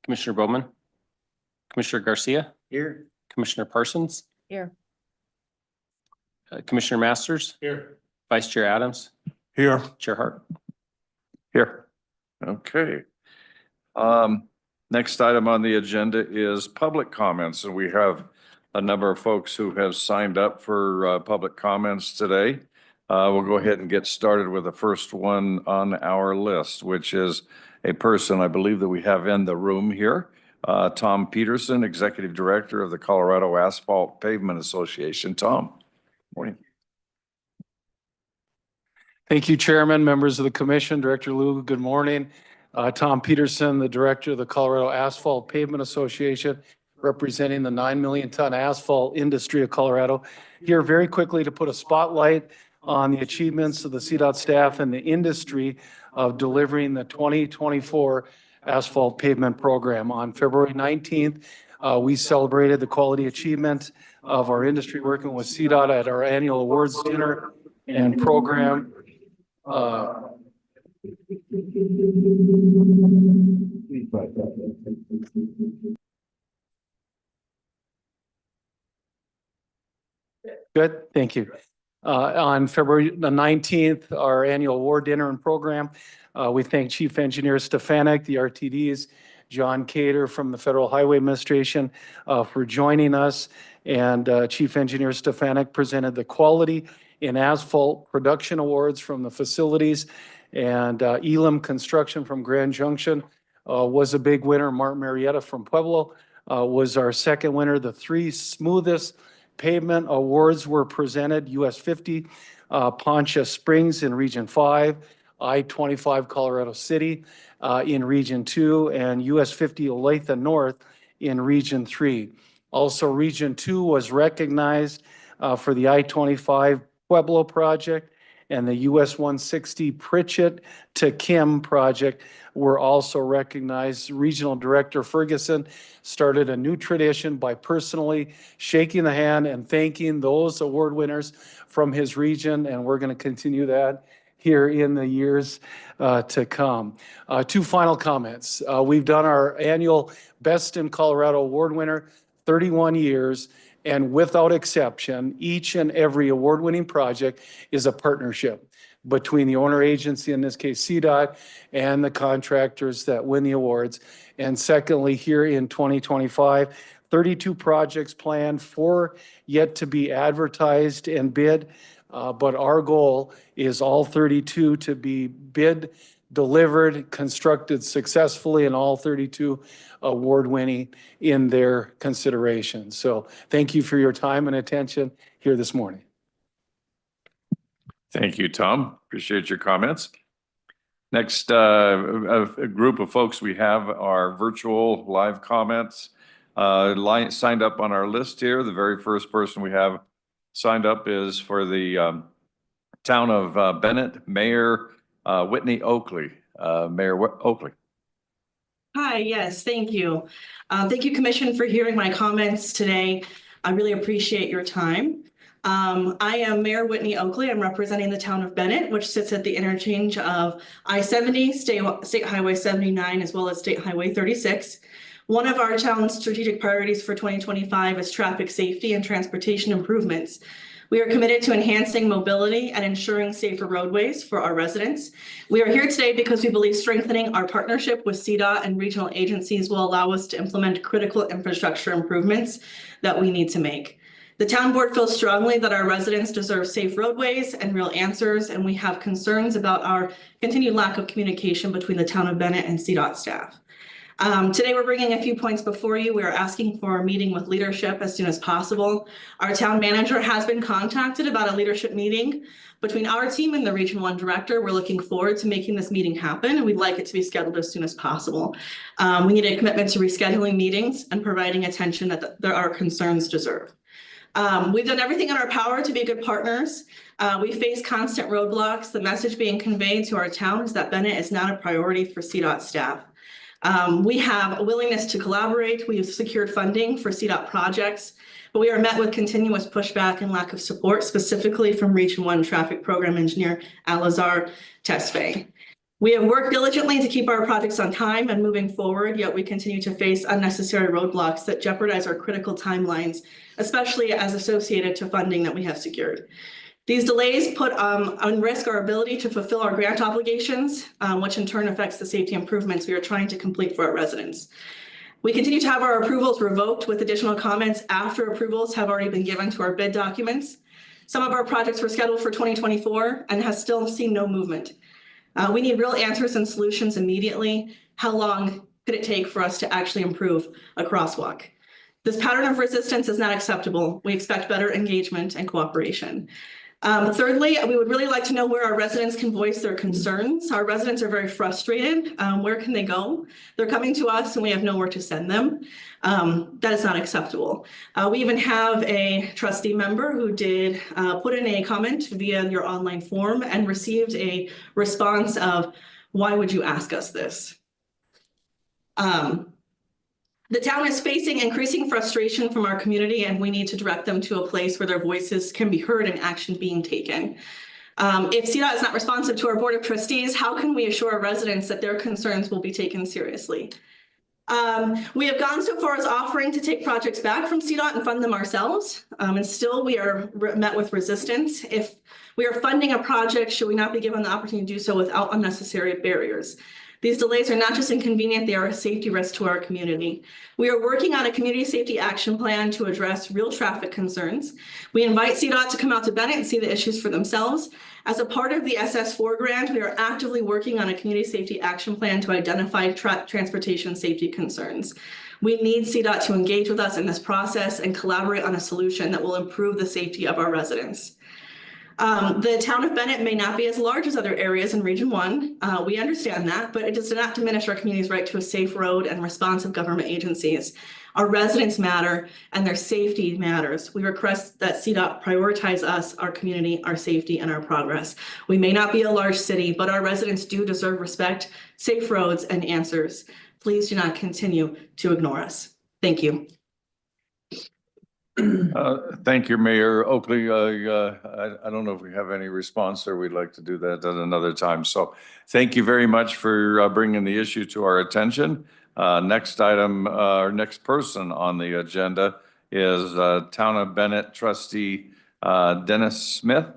Commissioner Bowman, Commissioner Garcia, Here. Commissioner Parsons, Here. Commissioner Masters, Here. Vice Chair Adams, Here. Chair Hart. Here. Okay. Next item on the agenda is public comments, and we have a number of folks who have signed up for public comments today. We'll go ahead and get started with the first one on our list, which is a person I believe that we have in the room here. Tom Peterson, Executive Director of the Colorado Asphalt Pavement Association. Tom. Morning. Thank you, Chairman, members of the Commission, Director Liu. Good morning. Tom Peterson, the Director of the Colorado Asphalt Pavement Association, representing the 9 million ton asphalt industry of Colorado. Here very quickly to put a spotlight on the achievements of the CDOT staff and the industry of delivering the 2024 asphalt pavement program. On February 19th, we celebrated the quality achievement of our industry working with CDOT at our annual awards dinner and program. Good, thank you. On February the 19th, our annual award dinner and program, we thank Chief Engineer Stefanik, the RTDs, John Cater from the Federal Highway Administration for joining us. And Chief Engineer Stefanik presented the Quality in Asphalt Production Awards from the facilities. And Elam Construction from Grand Junction was a big winner. Martin Marietta from Pueblo was our second winner. The three smoothest pavement awards were presented: US 50, Poncha Springs in Region 5, I-25 Colorado City in Region 2, and US 50 Olathe North in Region 3. Also, Region 2 was recognized for the I-25 Pueblo project, and the US 160 Pritchett to Kim project were also recognized. Regional Director Ferguson started a new tradition by personally shaking the hand and thanking those award winners from his region, and we're going to continue that here in the years to come. Two final comments. We've done our annual Best in Colorado award winner, 31 years, and without exception, each and every award-winning project is a partnership between the owner agency, in this case CDOT, and the contractors that win the awards. And secondly, here in 2025, 32 projects planned, 4 yet to be advertised and bid. But our goal is all 32 to be bid, delivered, constructed successfully, and all 32 award-winning in their consideration. So thank you for your time and attention here this morning. Thank you, Tom. Appreciate your comments. Next, a group of folks we have are virtual live comments. Signed up on our list here. The very first person we have signed up is for the town of Bennett, Mayor Whitney Oakley. Mayor Oakley. Hi, yes, thank you. Thank you, Commission, for hearing my comments today. I really appreciate your time. I am Mayor Whitney Oakley. I'm representing the town of Bennett, which sits at the interchange of I-70, State Highway 79, as well as State Highway 36. One of our town's strategic priorities for 2025 is traffic safety and transportation improvements. We are committed to enhancing mobility and ensuring safer roadways for our residents. We are here today because we believe strengthening our partnership with CDOT and regional agencies will allow us to implement critical infrastructure improvements that we need to make. The town board feels strongly that our residents deserve safe roadways and real answers, and we have concerns about our continued lack of communication between the town of Bennett and CDOT staff. Today, we're bringing a few points before you. We are asking for a meeting with leadership as soon as possible. Our town manager has been contacted about a leadership meeting between our team and the Region 1 director. We're looking forward to making this meeting happen, and we'd like it to be scheduled as soon as possible. We need a commitment to rescheduling meetings and providing attention that our concerns deserve. We've done everything in our power to be good partners. We face constant roadblocks. The message being conveyed to our town is that Bennett is not a priority for CDOT staff. We have a willingness to collaborate. We have secured funding for CDOT projects, but we are met with continuous pushback and lack of support, specifically from Region 1 Traffic Program Engineer Alazar Tesfaye. We have worked diligently to keep our projects on time and moving forward, yet we continue to face unnecessary roadblocks that jeopardize our critical timelines, especially as associated to funding that we have secured. These delays put on risk our ability to fulfill our grant obligations, which in turn affects the safety improvements we are trying to complete for our residents. We continue to have our approvals revoked with additional comments after approvals have already been given to our bid documents. Some of our projects were scheduled for 2024 and has still seen no movement. We need real answers and solutions immediately. How long could it take for us to actually improve a crosswalk? This pattern of resistance is not acceptable. We expect better engagement and cooperation. Thirdly, we would really like to know where our residents can voice their concerns. Our residents are very frustrated. Where can they go? They're coming to us and we have nowhere to send them. That is not acceptable. We even have a trustee member who did put in a comment via your online form and received a response of, why would you ask us this? The town is facing increasing frustration from our community, and we need to direct them to a place where their voices can be heard and action being taken. If CDOT is not responsive to our Board of Trustees, how can we assure our residents that their concerns will be taken seriously? We have gone so far as offering to take projects back from CDOT and fund them ourselves, and still we are met with resistance. If we are funding a project, should we not be given the opportunity to do so without unnecessary barriers? These delays are not just inconvenient, they are a safety risk to our community. We are working on a community safety action plan to address real traffic concerns. We invite CDOT to come out to Bennett and see the issues for themselves. As a part of the SS4 grant, we are actively working on a community safety action plan to identify transportation safety concerns. We need CDOT to engage with us in this process and collaborate on a solution that will improve the safety of our residents. The town of Bennett may not be as large as other areas in Region 1. We understand that, but it does not diminish our community's right to a safe road and responsive government agencies. Our residents matter and their safety matters. We request that CDOT prioritize us, our community, our safety, and our progress. We may not be a large city, but our residents do deserve respect, safe roads, and answers. Please do not continue to ignore us. Thank you. Thank you, Mayor Oakley. I don't know if we have any response there. We'd like to do that at another time. So thank you very much for bringing the issue to our attention. Next item, our next person on the agenda is Town of Bennett trustee Denise Smith,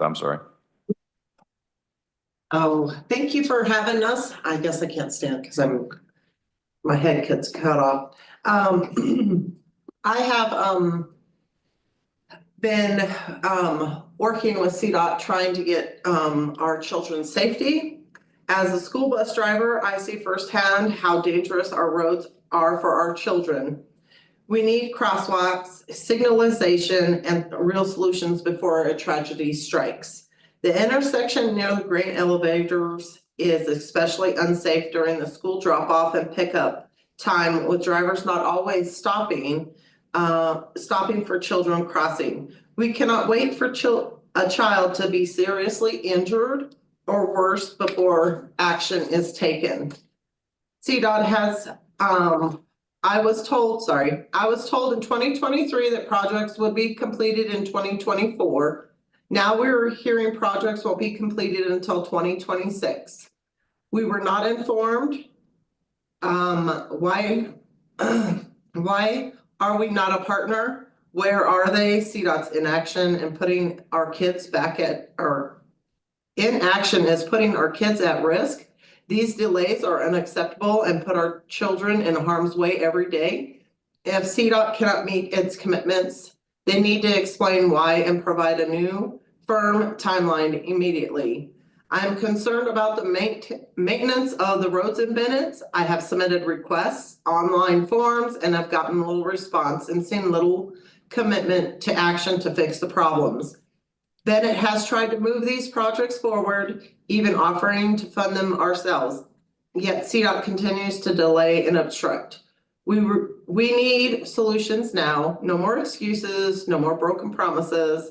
I'm sorry. Oh, thank you for having us. I guess I can't stand because my head gets cut off. I have been working with CDOT trying to get our children's safety. As a school bus driver, I see firsthand how dangerous our roads are for our children. We need crosswalks, signalization, and real solutions before a tragedy strikes. The intersection near the grain elevators is especially unsafe during the school drop-off and pickup time, with drivers not always stopping for children crossing. We cannot wait for a child to be seriously injured or worse before action is taken. CDOT has, I was told in 2023 that projects would be completed in 2024. Now we're hearing projects won't be completed until 2026. We were not informed. Why are we not a partner? Where are they? CDOT's inaction and putting our kids back at, or inaction is putting our kids at risk. These delays are unacceptable and put our children in harm's way every day. If CDOT cannot meet its commitments, they need to explain why and provide a new firm timeline immediately. I'm concerned about the maintenance of the roads in Bennett. I have submitted requests, online forms, and I've gotten little response and seen little commitment to action to fix the problems. Bennett has tried to move these projects forward, even offering to fund them ourselves. Yet CDOT continues to delay and obstruct. We need solutions now. No more excuses, no more broken promises.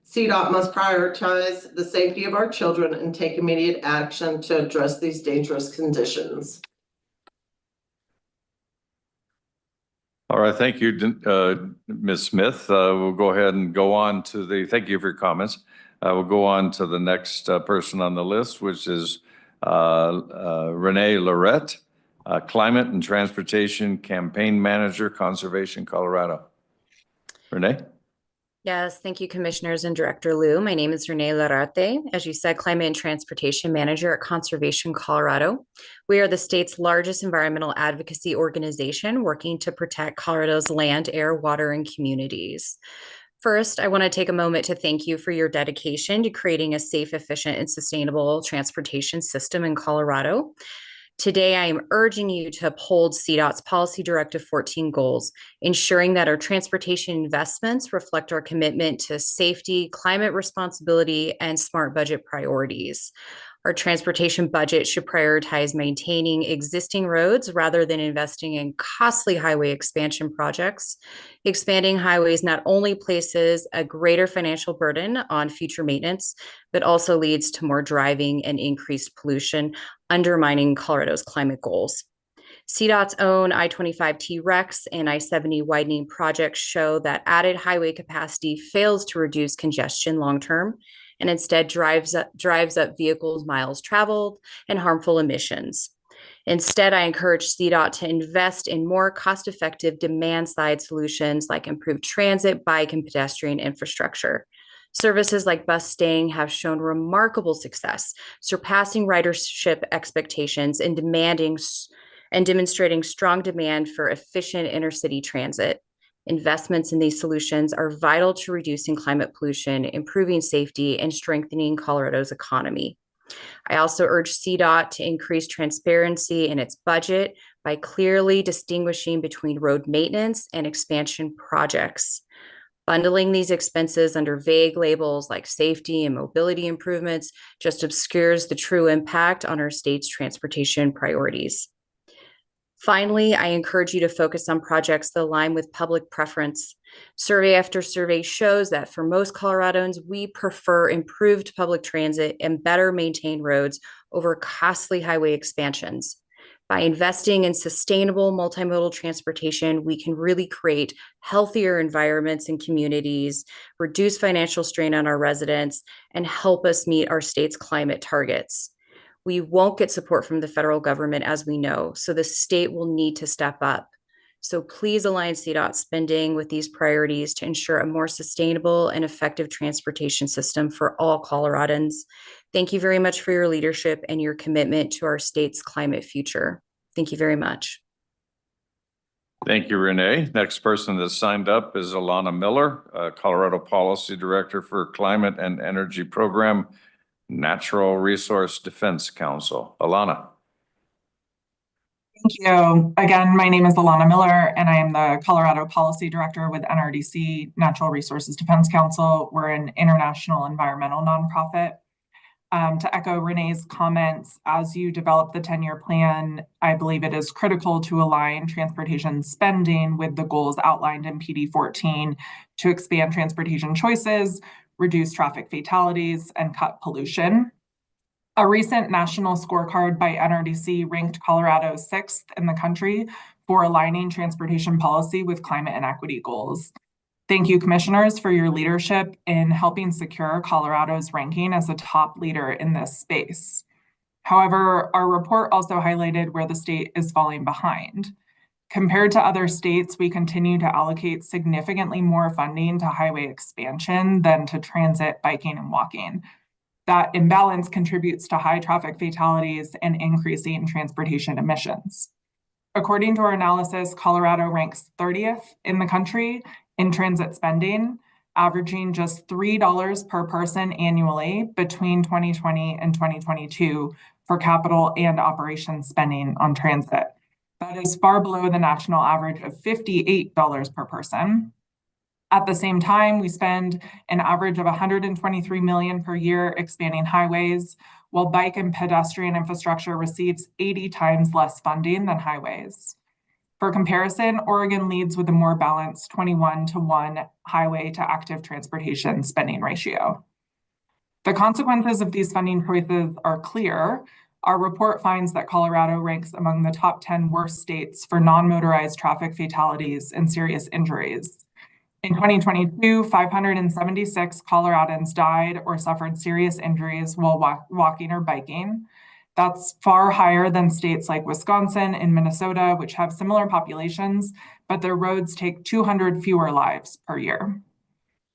CDOT must prioritize the safety of our children and take immediate action to address these dangerous conditions. All right, thank you, Ms. Smith. We'll go ahead and go on to thank you for your comments. We'll go on to the next person on the list, which is Renee Lorette, Climate and Transportation Campaign Manager, Conservation Colorado. Renee? Yes, thank you, Commissioners and Director Liu. My name is Renee Larate. As you said, Climate and Transportation Manager at Conservation Colorado. We are the state's largest environmental advocacy organization working to protect Colorado's land, air, water, and communities. First, I want to take a moment to thank you for your dedication to creating a safe, efficient, and sustainable transportation system in Colorado. Today, I am urging you to uphold CDOT's Policy Directive 14 goals, ensuring that our transportation investments reflect our commitment to safety, climate responsibility, and smart budget priorities. Our transportation budget should prioritize maintaining existing roads rather than investing in costly highway expansion projects. Expanding highways not only places a greater financial burden on future maintenance, but also leads to more driving and increased pollution, undermining Colorado's climate goals. CDOT's own I-25 T-Rex and I-70 widening projects show that added highway capacity fails to reduce congestion long-term and instead drives up vehicles' miles traveled and harmful emissions. Instead, I encourage CDOT to invest in more cost-effective demand-side solutions like improved transit, bike, and pedestrian infrastructure. Services like bus staying have shown remarkable success, surpassing ridership expectations and demonstrating strong demand for efficient intercity transit. Investments in these solutions are vital to reducing climate pollution, improving safety, and strengthening Colorado's economy. I also urge CDOT to increase transparency in its budget by clearly distinguishing between road maintenance and expansion projects. Bundling these expenses under vague labels like safety and mobility improvements just obscures the true impact on our state's transportation priorities. Finally, I encourage you to focus on projects that align with public preference. Survey after survey shows that for most Coloradans, we prefer improved public transit and better maintained roads over costly highway expansions. By investing in sustainable multimodal transportation, we can really create healthier environments and communities, reduce financial strain on our residents, and help us meet our state's climate targets. We won't get support from the federal government, as we know, so the state will need to step up. So please align CDOT spending with these priorities to ensure a more sustainable and effective transportation system for all Coloradans. Thank you very much for your leadership and your commitment to our state's climate future. Thank you very much. Thank you, Renee. Next person that signed up is Alana Miller, Colorado Policy Director for Climate and Energy Program, Natural Resource Defense Council. Alana. Thank you. Again, my name is Alana Miller, and I am the Colorado Policy Director with NRDC, Natural Resources Defense Council. We're an international environmental nonprofit. To echo Renee's comments, as you develop the 10-year plan, I believe it is critical to align transportation spending with the goals outlined in PD 14 to expand transportation choices, reduce traffic fatalities, and cut pollution. A recent national scorecard by NRDC ranked Colorado 6th in the country for aligning transportation policy with climate and equity goals. Thank you, Commissioners, for your leadership in helping secure Colorado's ranking as a top leader in this space. However, our report also highlighted where the state is falling behind. Compared to other states, we continue to allocate significantly more funding to highway expansion than to transit, biking, and walking. That imbalance contributes to high traffic fatalities and increasing transportation emissions. According to our analysis, Colorado ranks 30th in the country in transit spending, averaging just $3 per person annually between 2020 and 2022 for capital and operations spending on transit. That is far below the national average of $58 per person. At the same time, we spend an average of $123 million per year expanding highways, while bike and pedestrian infrastructure receives 80 times less funding than highways. For comparison, Oregon leads with a more balanced 21-to-1 highway to active transportation spending ratio. The consequences of these funding choices are clear. Our report finds that Colorado ranks among the top 10 worst states for non-motorized traffic fatalities and serious injuries. In 2022, 576 Coloradans died or suffered serious injuries while walking or biking. That's far higher than states like Wisconsin and Minnesota, which have similar populations, but their roads take 200 fewer lives per year.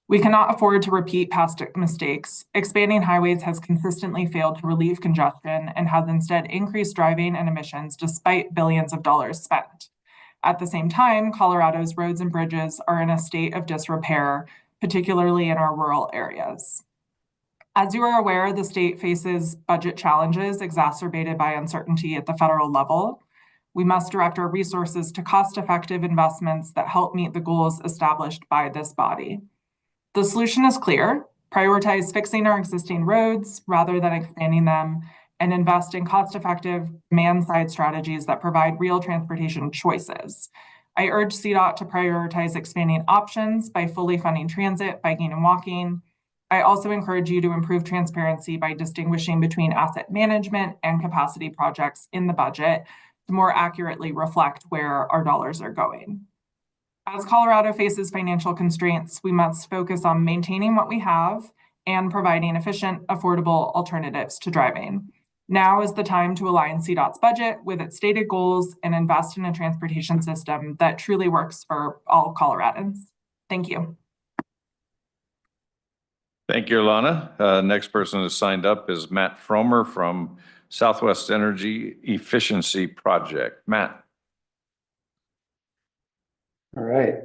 We cannot afford to repeat past mistakes. Expanding highways has consistently failed to relieve congestion and has instead increased driving and emissions despite billions of dollars spent. At the same time, Colorado's roads and bridges are in a state of disrepair, particularly in our rural areas. As you are aware, the state faces budget challenges exacerbated by uncertainty at the federal level. We must direct our resources to cost-effective investments that help meet the goals established by this body. The solution is clear: prioritize fixing our existing roads rather than expanding them, and invest in cost-effective demand-side strategies that provide real transportation choices. I urge CDOT to prioritize expanding options by fully funding transit, biking, and walking. I also encourage you to improve transparency by distinguishing between asset management and capacity projects in the budget to more accurately reflect where our dollars are going. As Colorado faces financial constraints, we must focus on maintaining what we have and providing efficient, affordable alternatives to driving. Now is the time to align CDOT's budget with its stated goals and invest in a transportation system that truly works for all Coloradans. Thank you. Thank you, Ilana. Next person who signed up is Matt Fromer from Southwest Energy Efficiency Project. Matt. All right.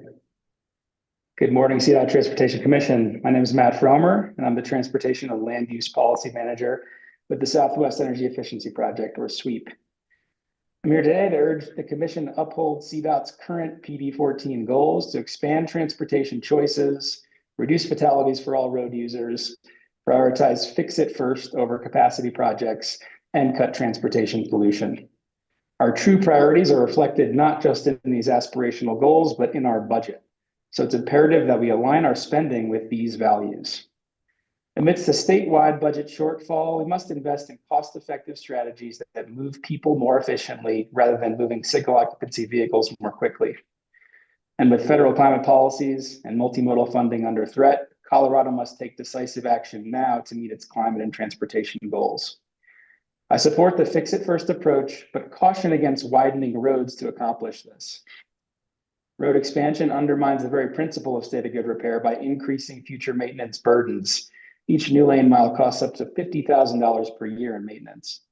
Good morning, CDOT Transportation Commission. My name is Matt Fromer, and I'm the Transportation and Land Use Policy Manager with the Southwest Energy Efficiency Project, or SWEEP. I'm here today to urge the Commission to uphold CDOT's current PD14 goals to expand transportation choices, reduce fatalities for all road users, prioritize fix-it-first over capacity projects, and cut transportation pollution. Our true priorities are reflected not just in these aspirational goals, but in our budget. So it's imperative that we align our spending with these values. Amidst a statewide budget shortfall, we must invest in cost-effective strategies that move people more efficiently rather than moving single occupancy vehicles more quickly. And with federal climate policies and multimodal funding under threat, Colorado must take decisive action now to meet its climate and transportation goals. I support the fix-it-first approach, but caution against widening roads to accomplish this. Road expansion undermines the very principle of state of good repair by increasing future maintenance burdens. Each new lane mile costs up to $50,000 per year in maintenance.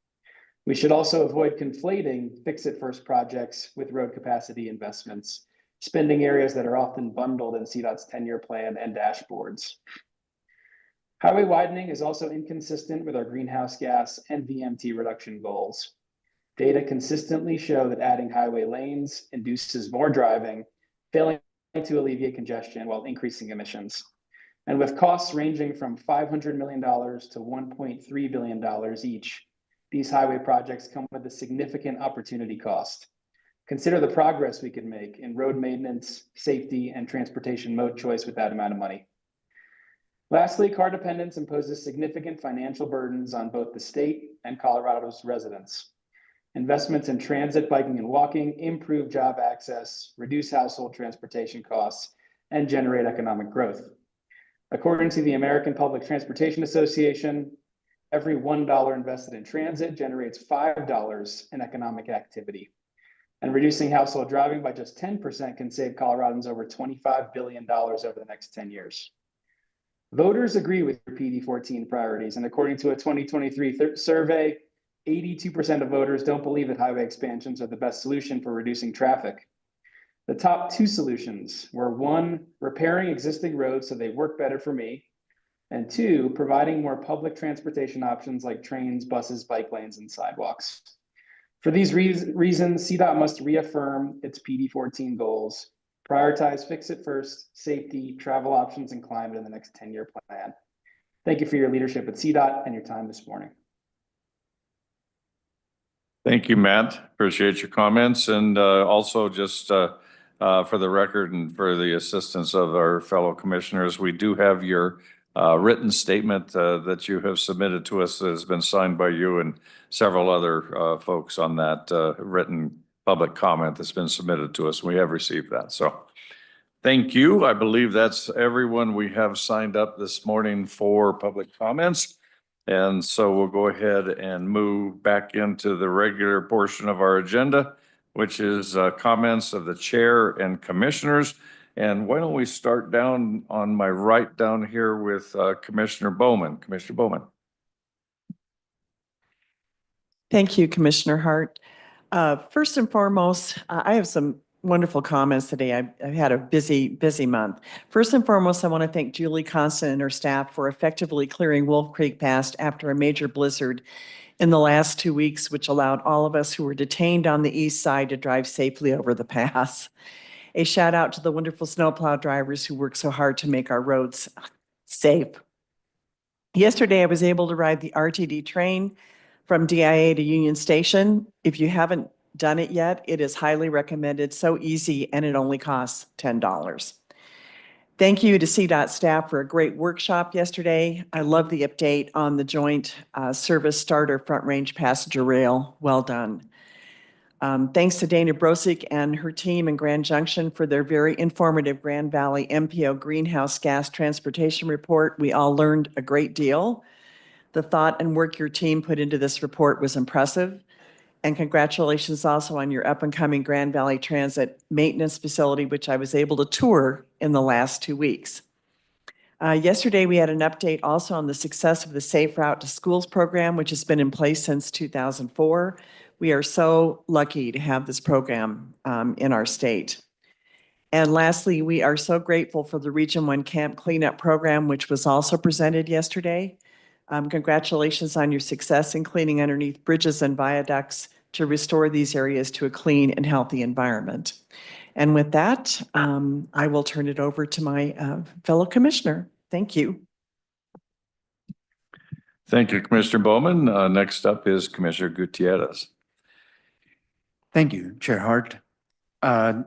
We should also avoid conflating fix-it-first projects with road capacity investments, spending areas that are often bundled in CDOT's 10-year plan and dashboards. Highway widening is also inconsistent with our greenhouse gas and VMT reduction goals. Data consistently show that adding highway lanes induces more driving, failing to alleviate congestion while increasing emissions. And with costs ranging from $500 million to $1.3 billion each, these highway projects come with a significant opportunity cost. Consider the progress we could make in road maintenance, safety, and transportation mode choice with that amount of money. Lastly, car dependence imposes significant financial burdens on both the state and Colorado's residents. Investments in transit, biking, and walking improve job access, reduce household transportation costs, and generate economic growth. According to the American Public Transportation Association, every $1 invested in transit generates $5 in economic activity. And reducing household driving by just 10% can save Coloradans over $25 billion over the next 10 years. Voters agree with your PD14 priorities, and according to a 2023 survey, 82% of voters don't believe that highway expansions are the best solution for reducing traffic. The top two solutions were: one, repairing existing roads so they work better for me, and two, providing more public transportation options like trains, buses, bike lanes, and sidewalks. For these reasons, CDOT must reaffirm its PD14 goals, prioritize fix-it-first, safety, travel options, and climate in the next 10-year plan. Thank you for your leadership at CDOT and your time this morning. Thank you, Matt. Appreciate your comments. And also just for the record and for the assistance of our fellow commissioners, we do have your written statement that you have submitted to us that has been signed by you and several other folks on that written public comment that's been submitted to us. We have received that. So Thank you. I believe that's everyone we have signed up this morning for public comments. And so we'll go ahead and move back into the regular portion of our agenda, which is comments of the chair and commissioners. And why don't we start down on my right down here with Commissioner Bowman. Commissioner Bowman. Thank you, Commissioner Hart. First and foremost, I have some wonderful comments today. I've had a busy month. First and foremost, I want to thank Julie Constant and her staff for effectively clearing Wolf Creek Pass after a major blizzard in the last 2 weeks, which allowed all of us who were detained on the east side to drive safely over the pass. A shout out to the wonderful snowplow drivers who work so hard to make our roads safe. Yesterday, I was able to ride the RTD train from DIA to Union Station. If you haven't done it yet, it is highly recommended, so easy, and it only costs $10. Thank you to CDOT staff for a great workshop yesterday. I love the update on the joint service starter front range passenger rail. Well done. Thanks to Dana Brosick and her team in Grand Junction for their very informative Grand Valley MPO greenhouse gas transportation report. We all learned a great deal. The thought and work your team put into this report was impressive. And congratulations also on your up and coming Grand Valley Transit maintenance facility, which I was able to tour in the last 2 weeks. Yesterday, we had an update also on the success of the Safe Route to Schools program, which has been in place since 2004. We are so lucky to have this program in our state. And lastly, we are so grateful for the Region 1 Camp Cleanup Program, which was also presented yesterday. Congratulations on your success in cleaning underneath bridges and viaducts to restore these areas to a clean and healthy environment. And with that, I will turn it over to my fellow commissioner. Thank you. Thank you, Commissioner Bowman. Next up is Commissioner Gutierrez. Thank you, Chair Hart. Over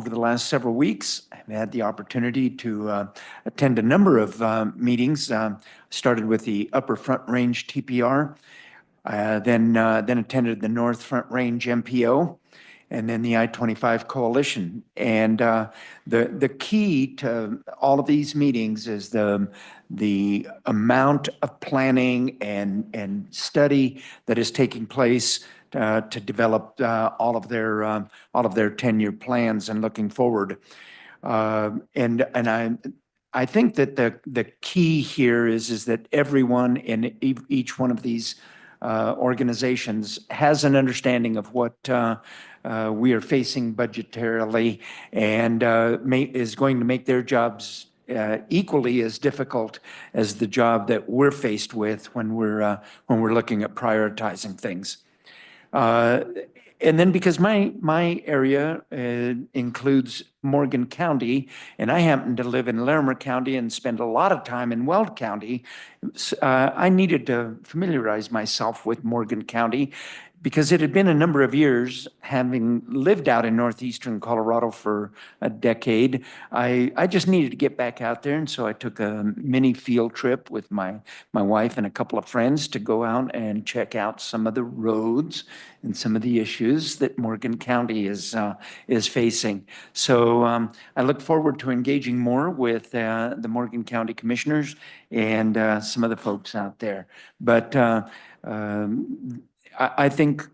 the last several weeks, I've had the opportunity to attend a number of meetings. Started with the Upper Front Range TPR, then attended the North Front Range MPO, and then the I-25 Coalition. And the key to all of these meetings is the amount of planning and study that is taking place to develop all of their 10-year plans and looking forward. And I think that the key here is that everyone in each one of these organizations has an understanding of what we are facing budgetarily and is going to make their jobs equally as difficult as the job that we're faced with when we're looking at prioritizing things. And then because my area includes Morgan County, and I happen to live in Larimer County and spend a lot of time in Weld County, I needed to familiarize myself with Morgan County because it had been a number of years, having lived out in northeastern Colorado for a decade. I just needed to get back out there, and so I took a mini field trip with my wife and a couple of friends to go out and check out some of the roads and some of the issues that Morgan County is facing. So I look forward to engaging more with the Morgan County commissioners and some of the folks out there. But I think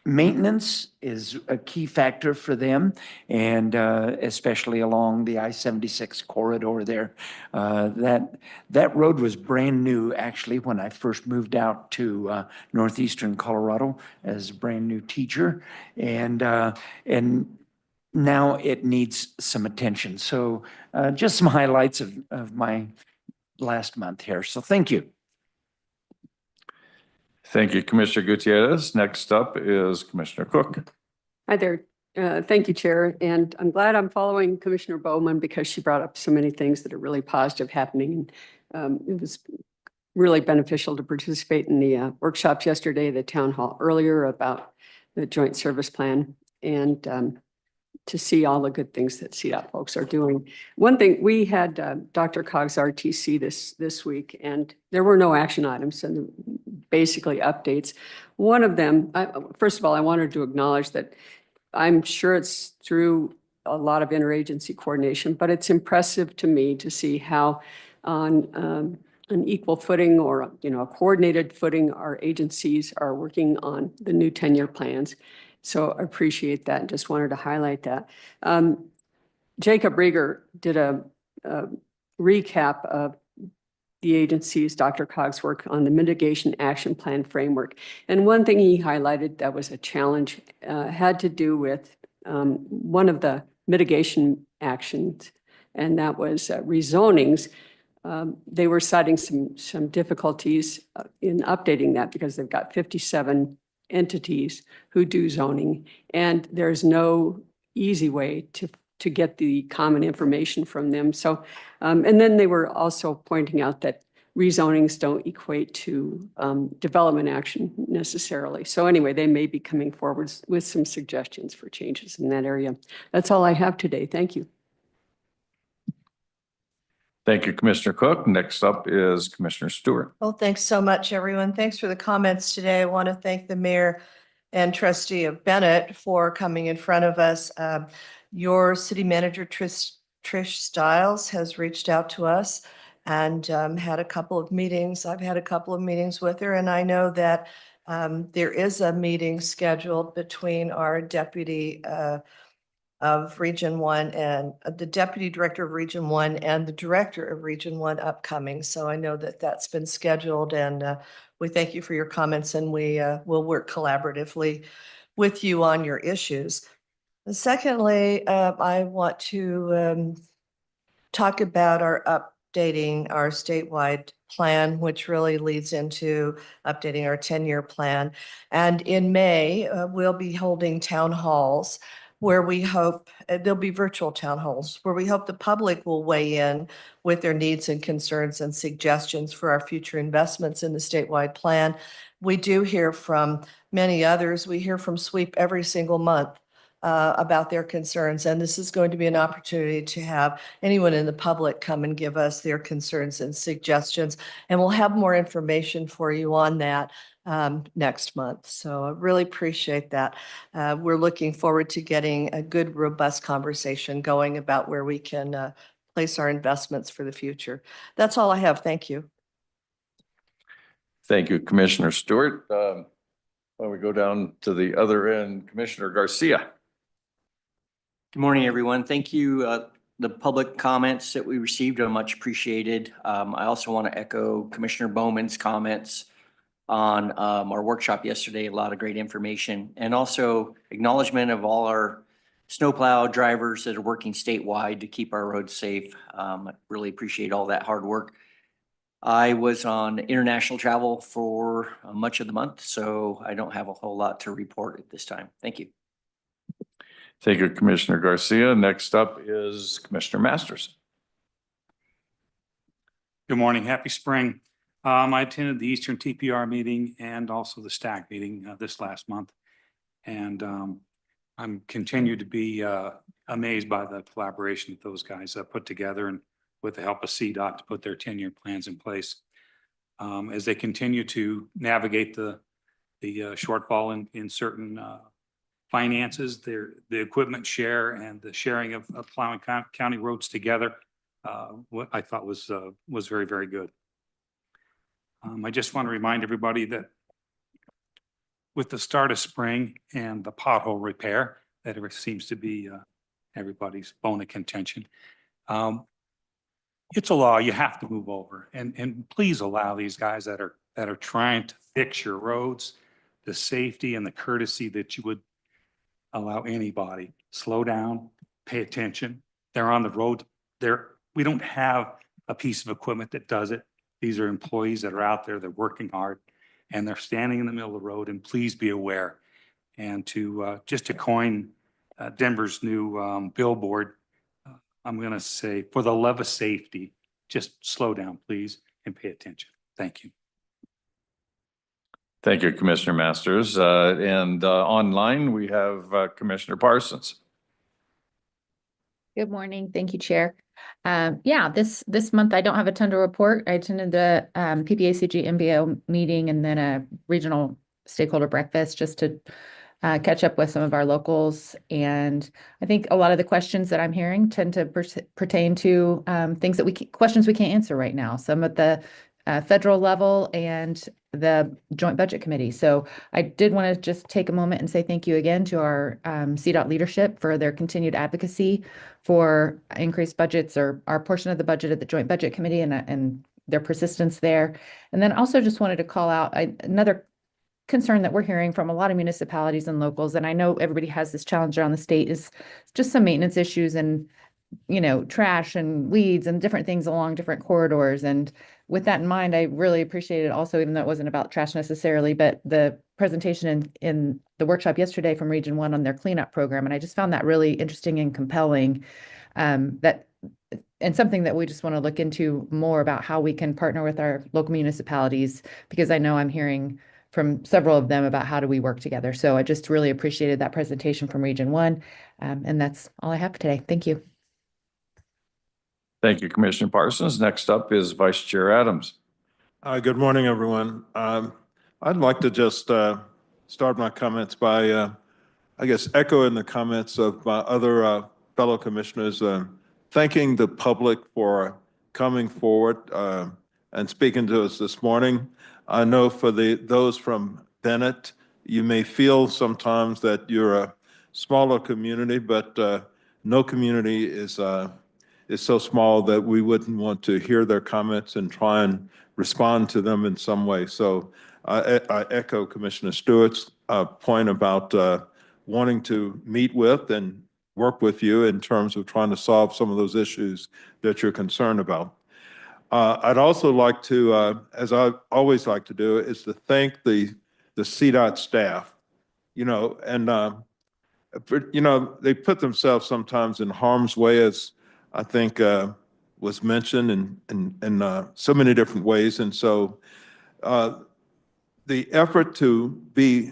maintenance is a key factor for them, and especially along the I-76 corridor there. That road was brand new, actually, when I first moved out to northeastern Colorado as a brand new teacher, and now it needs some attention. So just some highlights of my last month here. So thank you. Thank you, Commissioner Gutierrez. Next up is Commissioner Cook. Hi there. Thank you, Chair. And I'm glad I'm following Commissioner Bowman because she brought up so many things that are really positive happening. It was really beneficial to participate in the workshops yesterday, the town hall earlier about the joint service plan, and to see all the good things that CDOT folks are doing. One thing, we had Dr. Cog's RTC this week, and there were no action items and basically updates. One of them, first of all, I wanted to acknowledge that I'm sure it's through a lot of interagency coordination, but it's impressive to me to see how on an equal footing or, you know, a coordinated footing, our agencies are working on the new 10-year plans. So I appreciate that and just wanted to highlight that. Jacob Rieger did a recap of the agency's DRCOG's work on the mitigation action plan framework. And one thing he highlighted that was a challenge had to do with one of the mitigation actions, and that was rezonings. They were citing some difficulties in updating that because they've got 57 entities who do zoning, and there's no easy way to get the common information from them. So, and then they were also pointing out that rezonings don't equate to development action necessarily. So anyway, they may be coming forward with some suggestions for changes in that area. That's all I have today. Thank you. Thank you, Commissioner Cook. Next up is Commissioner Stewart. Well, thanks so much, everyone. Thanks for the comments today. I want to thank the mayor and trustee of Bennett for coming in front of us. Your city manager, Trish Stiles, has reached out to us and had a couple of meetings. I've had a couple of meetings with her, and I know that there is a meeting scheduled between our deputy of Region 1 and the deputy director of Region 1 and the director of Region 1 upcoming. So I know that that's been scheduled, and we thank you for your comments, and we will work collaboratively with you on your issues. And secondly, I want to talk about our updating our statewide plan, which really leads into updating our 10-year plan. And in May, we'll be holding town halls where we hope, there'll be virtual town halls, where we hope the public will weigh in with their needs and concerns and suggestions for our future investments in the statewide plan. We do hear from many others. We hear from SWEEP every single month about their concerns. And this is going to be an opportunity to have anyone in the public come and give us their concerns and suggestions. And we'll have more information for you on that next month. So I really appreciate that. We're looking forward to getting a good, robust conversation going about where we can place our investments for the future. That's all I have. Thank you. Thank you, Commissioner Stewart. Why don't we go down to the other end, Commissioner Garcia. Good morning, everyone. Thank you. The public comments that we received are much appreciated. I also want to echo Commissioner Bowman's comments on our workshop yesterday. A lot of great information, and also acknowledgement of all our snowplow drivers that are working statewide to keep our roads safe. I really appreciate all that hard work. I was on international travel for much of the month, so I don't have a whole lot to report at this time. Thank you. Thank you, Commissioner Garcia. Next up is Commissioner Masters. Good morning. Happy spring. I attended the Eastern TPR meeting and also the STAC meeting this last month. And I'm continued to be amazed by the collaboration that those guys put together, and with the help of CDOT to put their 10-year plans in place. As they continue to navigate the shortfall in certain finances, the equipment share and the sharing of plowing county roads together, what I thought was very, very good. I just want to remind everybody that with the start of spring and the pothole repair, that it seems to be everybody's bone of contention. It's a law, you have to move over, and please allow these guys that are trying to fix your roads the safety and the courtesy that you would allow anybody. Slow down, pay attention. They're on the road. We don't have a piece of equipment that does it. These are employees that are out there, they're working hard, and they're standing in the middle of the road, and please be aware. And to just to coin Denver's new billboard, I'm going to say, for the love of safety, just slow down, please, and pay attention. Thank you. Thank you, Commissioner Masters. And online, we have Commissioner Parsons. Good morning. Thank you, Chair. Yeah, this month I don't have a ton to report. I attended the PPACG MBO meeting and then a regional stakeholder breakfast just to catch up with some of our locals. And I think a lot of the questions that I'm hearing tend to pertain to things that questions we can't answer right now, some at the federal level and the Joint Budget Committee. So I did want to just take a moment and say thank you again to our CDOT leadership for their continued advocacy for increased budgets, or our portion of the budget at the Joint Budget Committee, and their persistence there. And then also just wanted to call out another concern that we're hearing from a lot of municipalities and locals, and I know everybody has this challenge around the state, is just some maintenance issues and, you know, trash and weeds and different things along different corridors. And with that in mind, I really appreciated also, even though it wasn't about trash necessarily, but the presentation in the workshop yesterday from Region 1 on their cleanup program. And I just found that really interesting and compelling, and something that we just want to look into more about how we can partner with our local municipalities, because I know I'm hearing from several of them about how do we work together. So I just really appreciated that presentation from Region 1. And that's all I have for today. Thank you. Thank you, Commissioner Parsons. Next up is Vice Chair Adams. Good morning, everyone. I'd like to just start my comments by, I guess, echoing the comments of my other fellow commissioners, thanking the public for coming forward and speaking to us this morning. I know for those from Bennett, you may feel sometimes that you're a smaller community, but no community is so small that we wouldn't want to hear their comments and try and respond to them in some way. So I echo Commissioner Stewart's point about wanting to meet with and work with you in terms of trying to solve some of those issues that you're concerned about. I'd also like to, as I always like to do, is to thank the CDOT staff, and they put themselves sometimes in harm's way, as I think was mentioned in so many different ways. And so the effort to be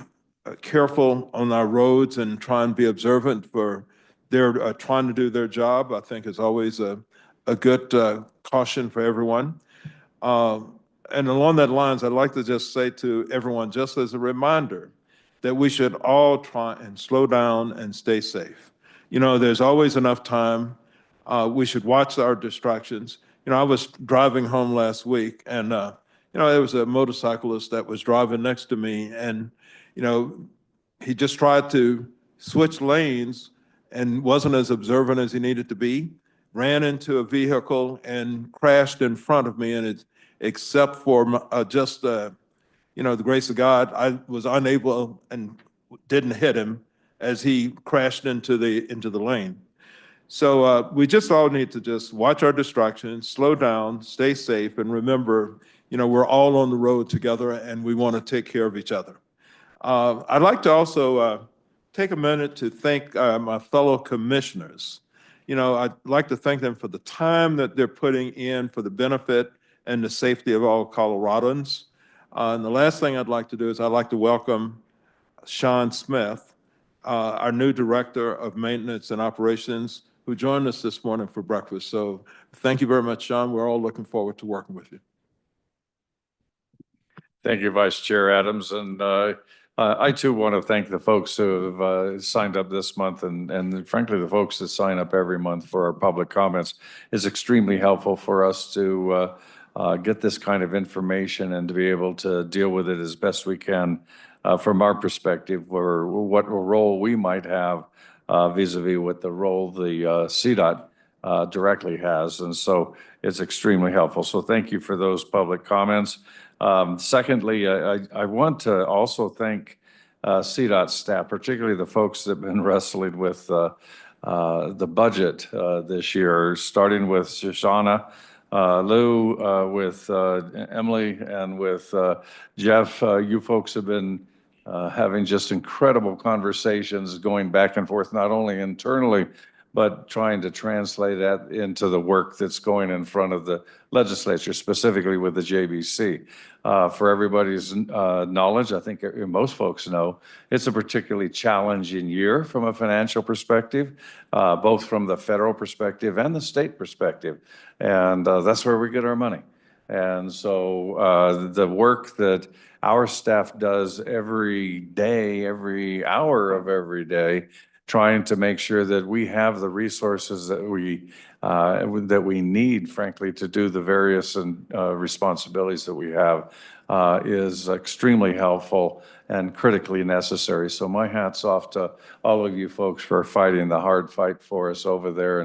careful on our roads and try and be observant for their trying to do their job, I think is always a good caution for everyone. And along that lines, I'd like to just say to everyone, just as a reminder, that we should all try and slow down and stay safe. There's always enough time. We should watch our distractions. I was driving home last week, and there was a motorcyclist that was driving next to me, and he just tried to switch lanes and wasn't as observant as he needed to be, ran into a vehicle and crashed in front of me, and except for just the grace of God, I was unable and didn't hit him as he crashed into the lane. So we just all need to just watch our distractions, slow down, stay safe, and remember, we're all on the road together, and we want to take care of each other. I'd like to also take a minute to thank my fellow commissioners. I'd like to thank them for the time that they're putting in for the benefit and the safety of all Coloradans. And the last thing I'd like to do is I'd like to welcome Sean Smith, our new Director of Maintenance and Operations, who joined us this morning for breakfast. So thank you very much, Sean. We're all looking forward to working with you. Thank you, Vice Chair Adams. And I too want to thank the folks who have signed up this month, and frankly, the folks that sign up every month for our public comments. Is extremely helpful for us to get this kind of information and to be able to deal with it as best we can from our perspective, or what role we might have vis-a-vis what the role the CDOT directly has. And so it's extremely helpful. So thank you for those public comments. Secondly, I want to also thank CDOT staff, particularly the folks that have been wrestling with the budget this year, starting with Shoshana, Lou, with Emily, and with Jeff. You folks have been having just incredible conversations going back and forth, not only internally, but trying to translate that into the work that's going in front of the legislature, specifically with the JBC. For everybody's knowledge, I think most folks know, it's a particularly challenging year from a financial perspective, both from the federal perspective and the state perspective. And that's where we get our money. And so the work that our staff does every day, every hour of every day, trying to make sure that we have the resources that we need, frankly, to do the various responsibilities that we have is extremely helpful and critically necessary. So my hat's off to all of you folks for fighting the hard fight for us over there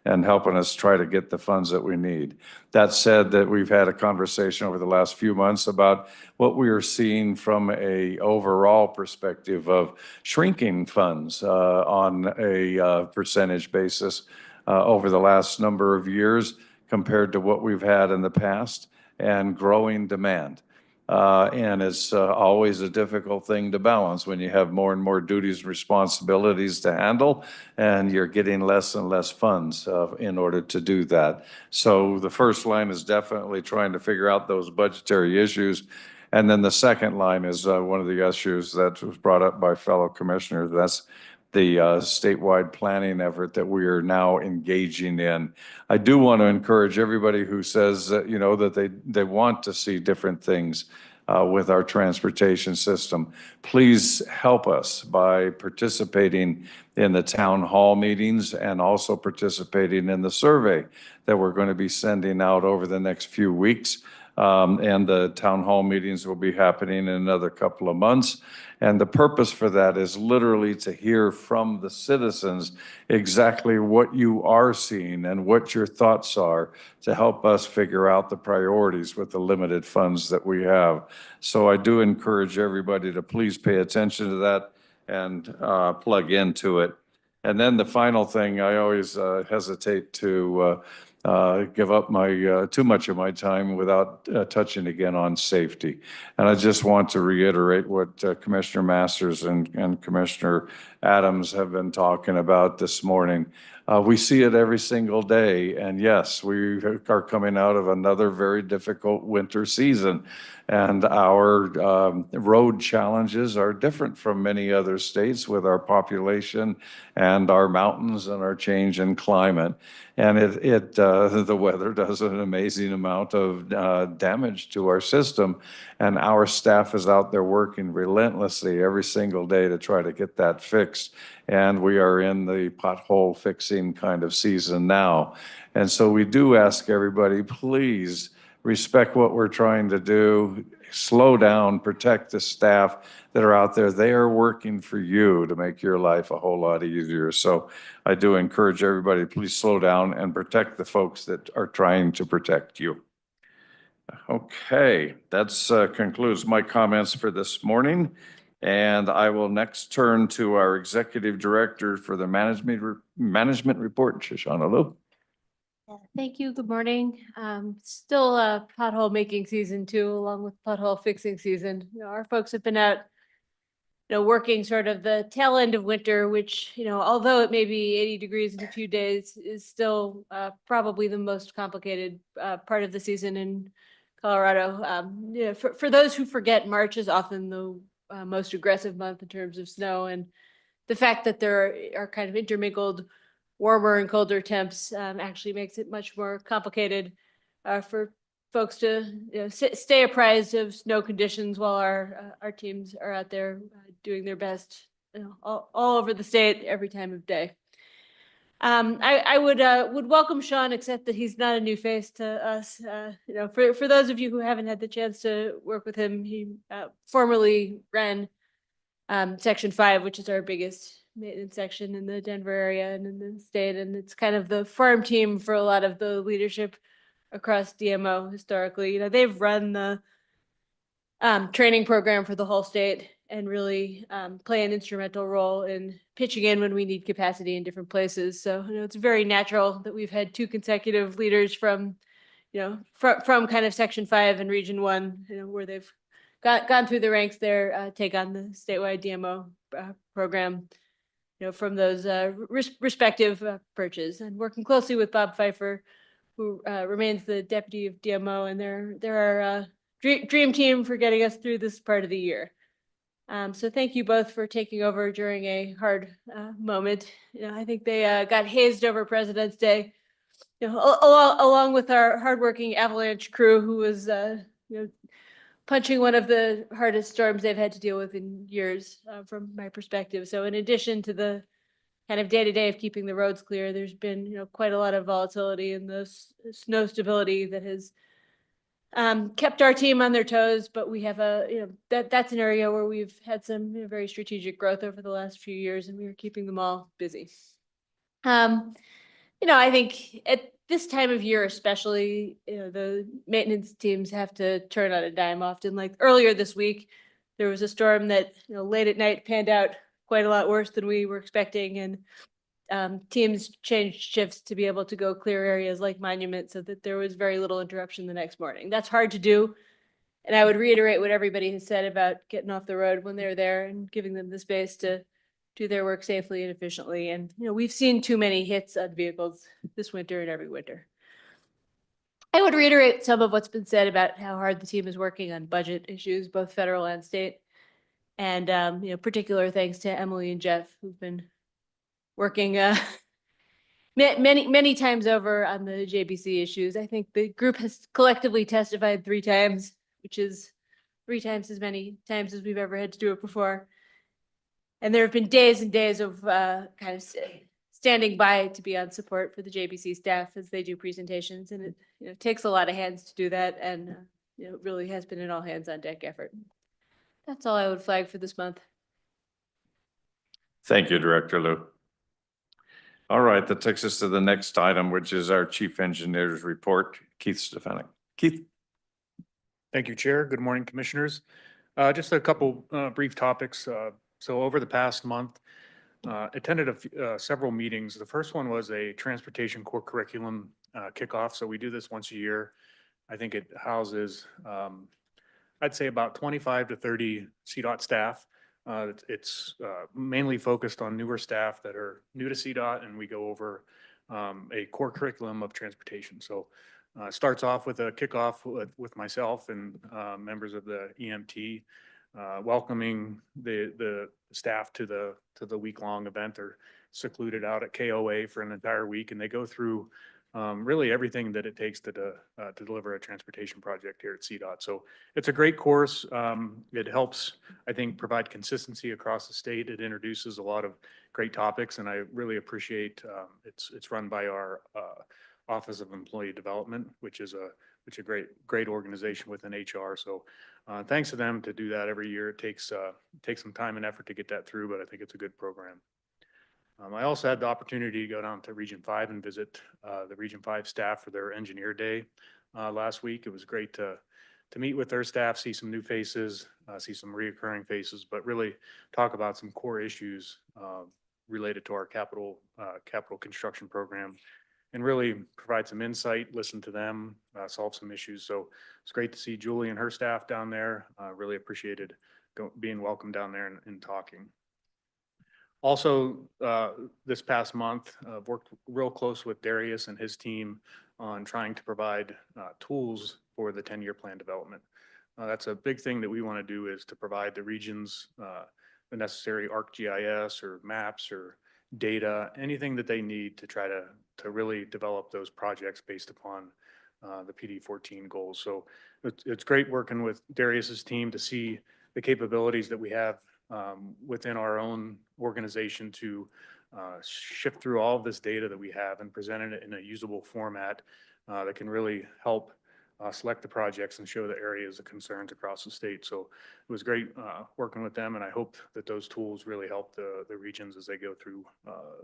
and helping us try to get the funds that we need. That said, that we've had a conversation over the last few months about what we are seeing from a overall perspective of shrinking funds on a percentage basis over the last number of years compared to what we've had in the past, and growing demand. And it's always a difficult thing to balance when you have more and more duties and responsibilities to handle, and you're getting less and less funds in order to do that. So the first line is definitely trying to figure out those budgetary issues. And then the second line is one of the issues that was brought up by fellow commissioners. That's the statewide planning effort that we are now engaging in. I do want to encourage everybody who says that, you know, that they want to see different things with our transportation system. Please help us by participating in the town hall meetings and also participating in the survey that we're going to be sending out over the next few weeks. And the town hall meetings will be happening in another couple of months. And the purpose for that is literally to hear from the citizens exactly what you are seeing and what your thoughts are, to help us figure out the priorities with the limited funds that we have. So I do encourage everybody to please pay attention to that and plug into it. And then the final thing, I always hesitate to give up my too much of my time without touching again on safety. And I just want to reiterate what Commissioner Masters and Commissioner Adams have been talking about this morning. We see it every single day. And yes, we are coming out of another very difficult winter season. And our road challenges are different from many other states with our population and our mountains and our change in climate. And the weather does an amazing amount of damage to our system. And our staff is out there working relentlessly every single day to try to get that fixed. And we are in the pothole fixing kind of season now. And so we do ask everybody, please respect what we're trying to do, slow down, protect the staff that are out there. They are working for you to make your life a whole lot easier. So I do encourage everybody, please slow down and protect the folks that are trying to protect you. Okay, that's concludes my comments for this morning. And I will next turn to our Executive Director for the Management Report, Shoshana Lowe. Thank you. Good morning. Still pothole making season too, along with pothole fixing season. You know, our folks have been out, working sort of the tail end of winter, which, although it may be 80 degrees in a few days, is still probably the most complicated part of the season in Colorado. For those who forget, March is often the most aggressive month in terms of snow, and the fact that there are kind of intermingled warmer and colder temps actually makes it much more complicated for folks to stay apprised of snow conditions while our teams are out there doing their best all over the state every time of day. I would welcome Sean, except that he's not a new face to us. For those of you who haven't had the chance to work with him, he formerly ran Section 5, which is our biggest maintenance section in the Denver area and in the state, and it's kind of the farm team for a lot of the leadership across DMO historically. They've run the training program for the whole state and really play an instrumental role in pitching in when we need capacity in different places. So it's very natural that we've had two consecutive leaders from kind of Section 5 and Region 1, where they've gone through the ranks there, take on the statewide DMO program, from those respective perches, and working closely with Bob Pfeiffer, who remains the deputy of DMO, and they're our dream team for getting us through this part of the year. So thank you both for taking over during a hard moment. I think they got hazed over President's Day, you know, along with our hardworking avalanche crew who was, you know, punching one of the hardest storms they've had to deal with in years, from my perspective. So in addition to the kind of day-to-day of keeping the roads clear, there's been, you know, quite a lot of volatility in the snow stability that has kept our team on their toes. But we have you know, that's an area where we've had some, you know, very strategic growth over the last few years, and we are keeping them all busy. You know, I think at this time of year, especially, you know, the maintenance teams have to turn on a dime often. Like earlier this week, there was a storm that, you know, late at night panned out quite a lot worse than we were expecting. And teams changed shifts to be able to go clear areas like Monument so that there was very little interruption the next morning. That's hard to do. And I would reiterate what everybody has said about getting off the road when they're there and giving them the space to do their work safely and efficiently. And, you know, we've seen too many hits on vehicles this winter and every winter. I would reiterate some of what's been said about how hard the team is working on budget issues, both federal and state. And, you know, particular thanks to Emily and Jeff, who've been working many times over on the JBC issues. I think the group has collectively testified 3 times, which is 3 times as many times as we've ever had to do it before. And there have been days and days of kind of standing by to be on support for the JBC staff as they do presentations. And it, you know, takes a lot of hands to do that. And you know, it really has been an all hands on deck effort. That's all I would flag for this month. Thank you, Director Liu. All right, that takes us to the next item, which is our Chief Engineer's report. Keith Stefanik. Keith. Thank you, Chair. Good morning, Commissioners. Just a couple brief topics. So over the past month, attended several meetings. The first one was a transportation core curriculum kickoff. So we do this once a year. I think it houses, I'd say about 25 to 30 CDOT staff. It's mainly focused on newer staff that are new to CDOT, and we go over a core curriculum of transportation. So it starts off with a kickoff with myself and members of the EMT, welcoming the staff to the week-long event. They're secluded out at KOA for an entire week, and they go through really everything that it takes to deliver a transportation project here at CDOT. So it's a great course. It helps, I think, provide consistency across the state. It introduces a lot of great topics, and I really appreciate it's run by our Office of Employee Development, which is a great organization within HR. So thanks to them to do that every year. It takes some time and effort to get that through, but I think it's a good program. I also had the opportunity to go down to Region 5 and visit the Region 5 staff for their engineer day last week. It was great to meet with their staff, see some new faces, see some reoccurring faces, but really talk about some core issues related to our capital construction program, and really provide some insight, listen to them, solve some issues. So it's great to see Julie and her staff down there. Really appreciated being welcome down there and talking. Also, this past month, I've worked real close with Darius and his team on trying to provide tools for the 10-year plan development. That's a big thing that we want to do, is to provide the regions the necessary ArcGIS or maps or data, anything that they need to try to really develop those projects based upon the PD14 goals. So it's great working with Darius's team to see the capabilities that we have within our own organization to shift through all of this data that we have and present it in a usable format that can really help select the projects and show the areas of concerns across the state. So it was great working with them, and I hope that those tools really help the regions as they go through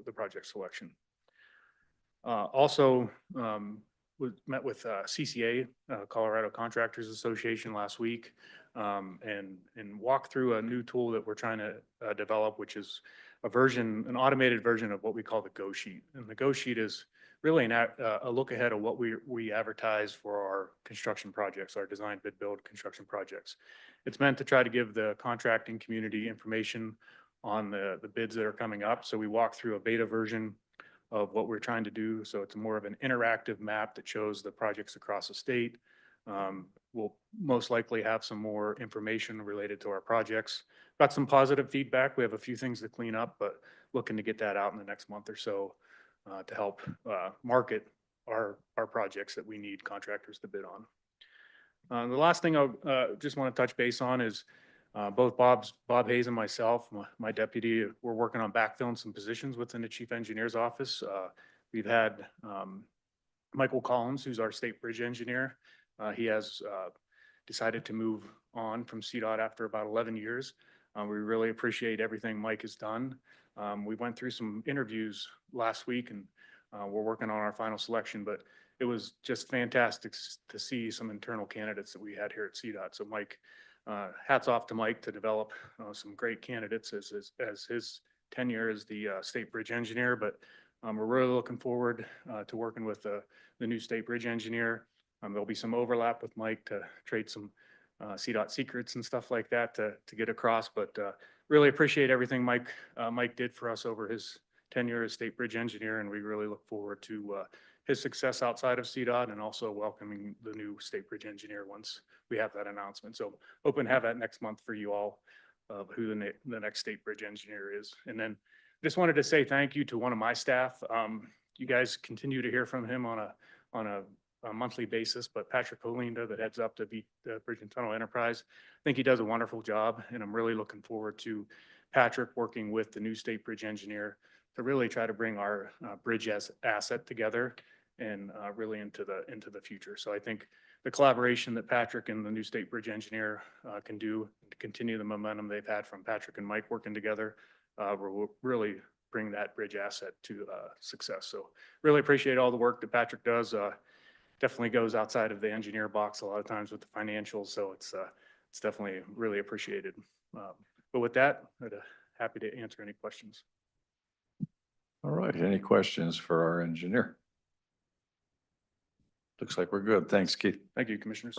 the project selection. Also, met with CCA, Colorado Contractors Association, last week, and walked through a new tool that we're trying to develop, which is an automated version of what we call the Go Sheet. And the Go Sheet is really a look ahead of what we advertise for our construction projects, our design, bid, build construction projects. It's meant to try to give the contracting community information on the bids that are coming up. So we walk through a beta version of what we're trying to do. So it's more of an interactive map that shows the projects across the state. We'll most likely have some more information related to our projects. Got some positive feedback. We have a few things to clean up, but looking to get that out in the next month or so to help market our projects that we need contractors to bid on. The last thing I just want to touch base on is both Bob Hayes and myself, my deputy, we're working on backfilling some positions within the chief engineer's office. We've had Michael Collins, who's our state bridge engineer. He has decided to move on from CDOT after about 11 years. We really appreciate everything Mike has done. We went through some interviews last week and we're working on our final selection, but it was just fantastic to see some internal candidates that we had here at CDOT. So Mike, hats off to Mike to develop some great candidates as his tenure as the state bridge engineer. But we're really looking forward to working with the new state bridge engineer. There'll be some overlap with Mike to trade some CDOT secrets and stuff like that to get across. But really appreciate everything Mike did for us over his tenure as state bridge engineer, and we really look forward to his success outside of CDOT and also welcoming the new state bridge engineer once we have that announcement. So hoping to have that next month for you all of who the next state bridge engineer is. And then just wanted to say thank you to one of my staff. You guys continue to hear from him on a monthly basis, but Patrick Olinda that heads up the Bridge and Tunnel Enterprise, I think he does a wonderful job, and I'm really looking forward to Patrick working with the new state bridge engineer to really try to bring our bridge asset together and really into the future. So I think the collaboration that Patrick and the new state bridge engineer can do to continue the momentum they've had from Patrick and Mike working together will really bring that bridge asset to success. So really appreciate all the work that Patrick does. Definitely goes outside of the engineer box a lot of times with the financials. So it's definitely really appreciated. But with that, I'd happy to answer any questions. All right, any questions for our engineer? Looks like we're good. Thanks, Keith. Thank you, commissioners.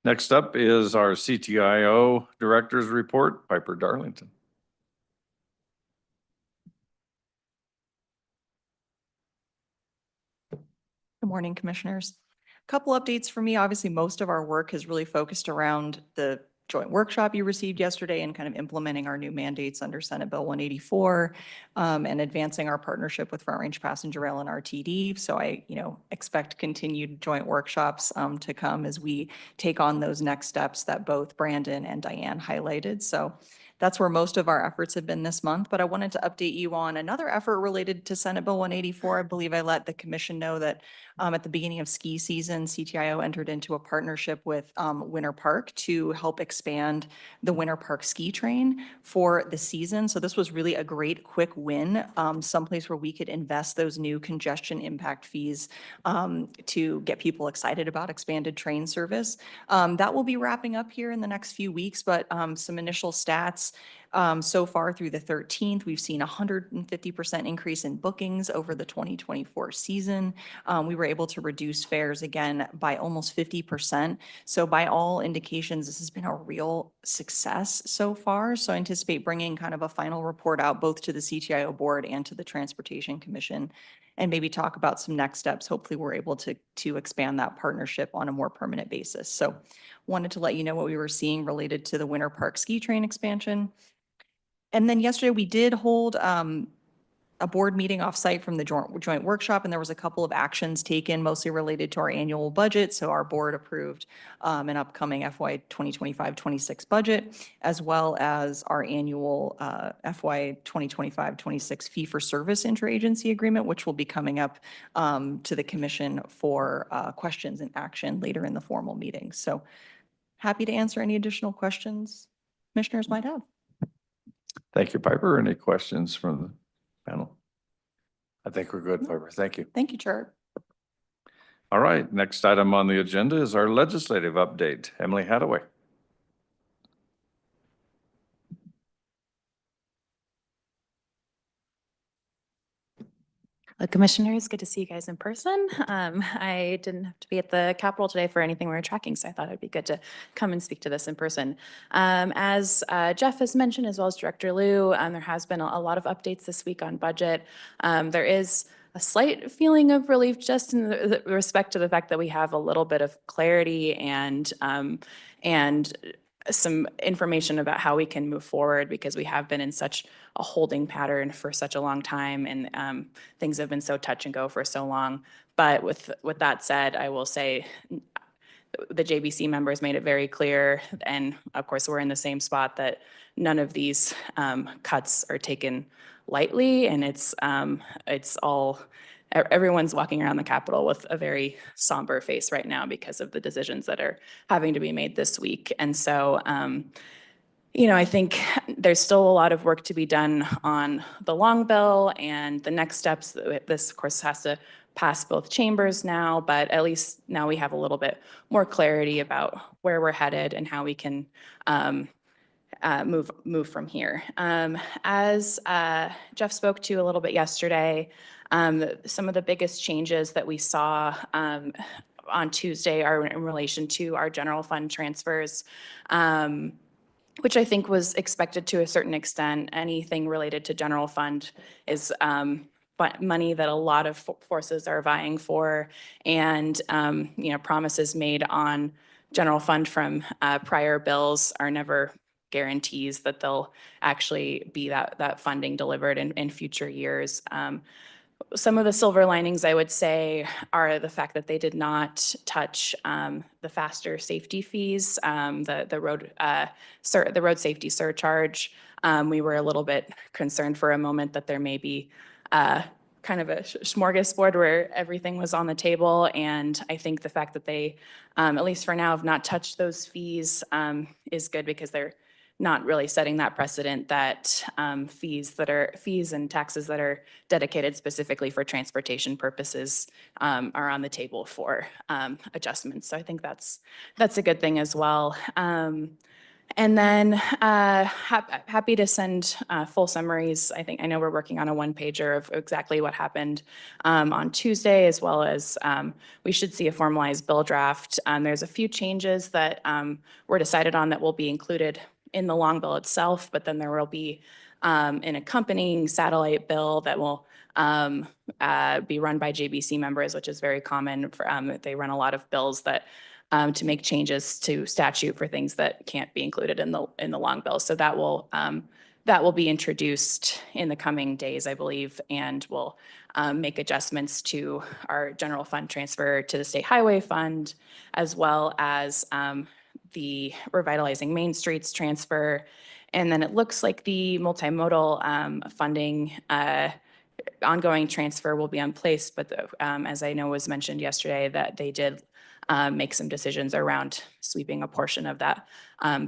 Next up is our CTIO Director's Report, Piper Darlington. Good morning, commissioners. A couple updates for me. Obviously, most of our work has really focused around the joint workshop you received yesterday and kind of implementing our new mandates under Senate Bill 184 and advancing our partnership with Front Range Passenger Rail and RTD. So I, expect continued joint workshops to come as we take on those next steps that both Brandon and Diane highlighted. So that's where most of our efforts have been this month, but I wanted to update you on another effort related to Senate Bill 184. I believe I let the commission know that at the beginning of ski season, CTIO entered into a partnership with Winter Park to help expand the Winter Park ski train for the season. So this was really a great quick win, someplace where we could invest those new congestion impact fees to get people excited about expanded train service. That will be wrapping up here in the next few weeks, but some initial stats. So far through the 13th, we've seen 150% increase in bookings over the 2024 season. We were able to reduce fares again by almost 50%. So by all indications, this has been a real success so far. So I anticipate bringing kind of a final report out both to the CTIO board and to the Transportation Commission and maybe talk about some next steps. Hopefully we're able to expand that partnership on a more permanent basis. So wanted to let you know what we were seeing related to the Winter Park ski train expansion. And then yesterday we did hold a board meeting offsite from the joint workshop, and there was a couple of actions taken mostly related to our annual budget. So our board approved an upcoming FY 2025-26 budget, as well as our annual FY 2025-26 fee for service interagency agreement, which will be coming up to the commission for questions and action later in the formal meeting. So happy to answer any additional questions commissioners might have. Thank you, Piper. Any questions from the panel? I think we're good, Piper. Thank you. Thank you, Chair. All right, next item on the agenda is our legislative update. Emily Hadaway. Commissioners, good to see you guys in person. I didn't have to be at the Capitol today for anything we were tracking, so I thought it'd be good to come and speak to this in person. As Jeff has mentioned, as well as Director Liu, there has been a lot of updates this week on budget. There is a slight feeling of relief just in the respect to the fact that we have a little bit of clarity and some information about how we can move forward, because we have been in such a holding pattern for such a long time, and things have been so touch and go for so long. But with that said, I will say the JBC members made it very clear, and of course, we're in the same spot, that none of these cuts are taken lightly, and it's all, everyone's walking around the Capitol with a very somber face right now because of the decisions that are having to be made this week. And so, I think there's still a lot of work to be done on the long bill and the next steps. This, of course, has to pass both chambers now, but at least now we have a little bit more clarity about where we're headed and how we can move from here. As Jeff spoke to a little bit yesterday, some of the biggest changes that we saw on Tuesday are in relation to our general fund transfers, which I think was expected to a certain extent. Anything related to general fund is money that a lot of forces are vying for, and promises made on general fund from prior bills are never guarantees that they'll actually be that funding delivered in future years. Some of the silver linings, I would say, are the fact that they did not touch the faster safety fees, the road safety surcharge. We were a little bit concerned for a moment that there may be kind of a smorgasbord where everything was on the table. And I think the fact that they, at least for now, have not touched those fees is good, because they're not really setting that precedent that fees and taxes that are dedicated specifically for transportation purposes are on the table for adjustments. So I think that's a good thing as well. And then happy to send full summaries. I know we're working on a one-pager of exactly what happened on Tuesday, as well as we should see a formalized bill draft. There's a few changes that were decided on that will be included in the long bill itself, but then there will be an accompanying satellite bill that will be run by JBC members, which is very common. They run a lot of bills that to make changes to statute for things that can't be included in the long bill. So that will be introduced in the coming days, I believe, and will make adjustments to our general fund transfer to the state highway fund, as well as the revitalizing Main Streets transfer. And then it looks like the multimodal funding ongoing transfer will be in place, but as I know was mentioned yesterday, that they did make some decisions around sweeping a portion of that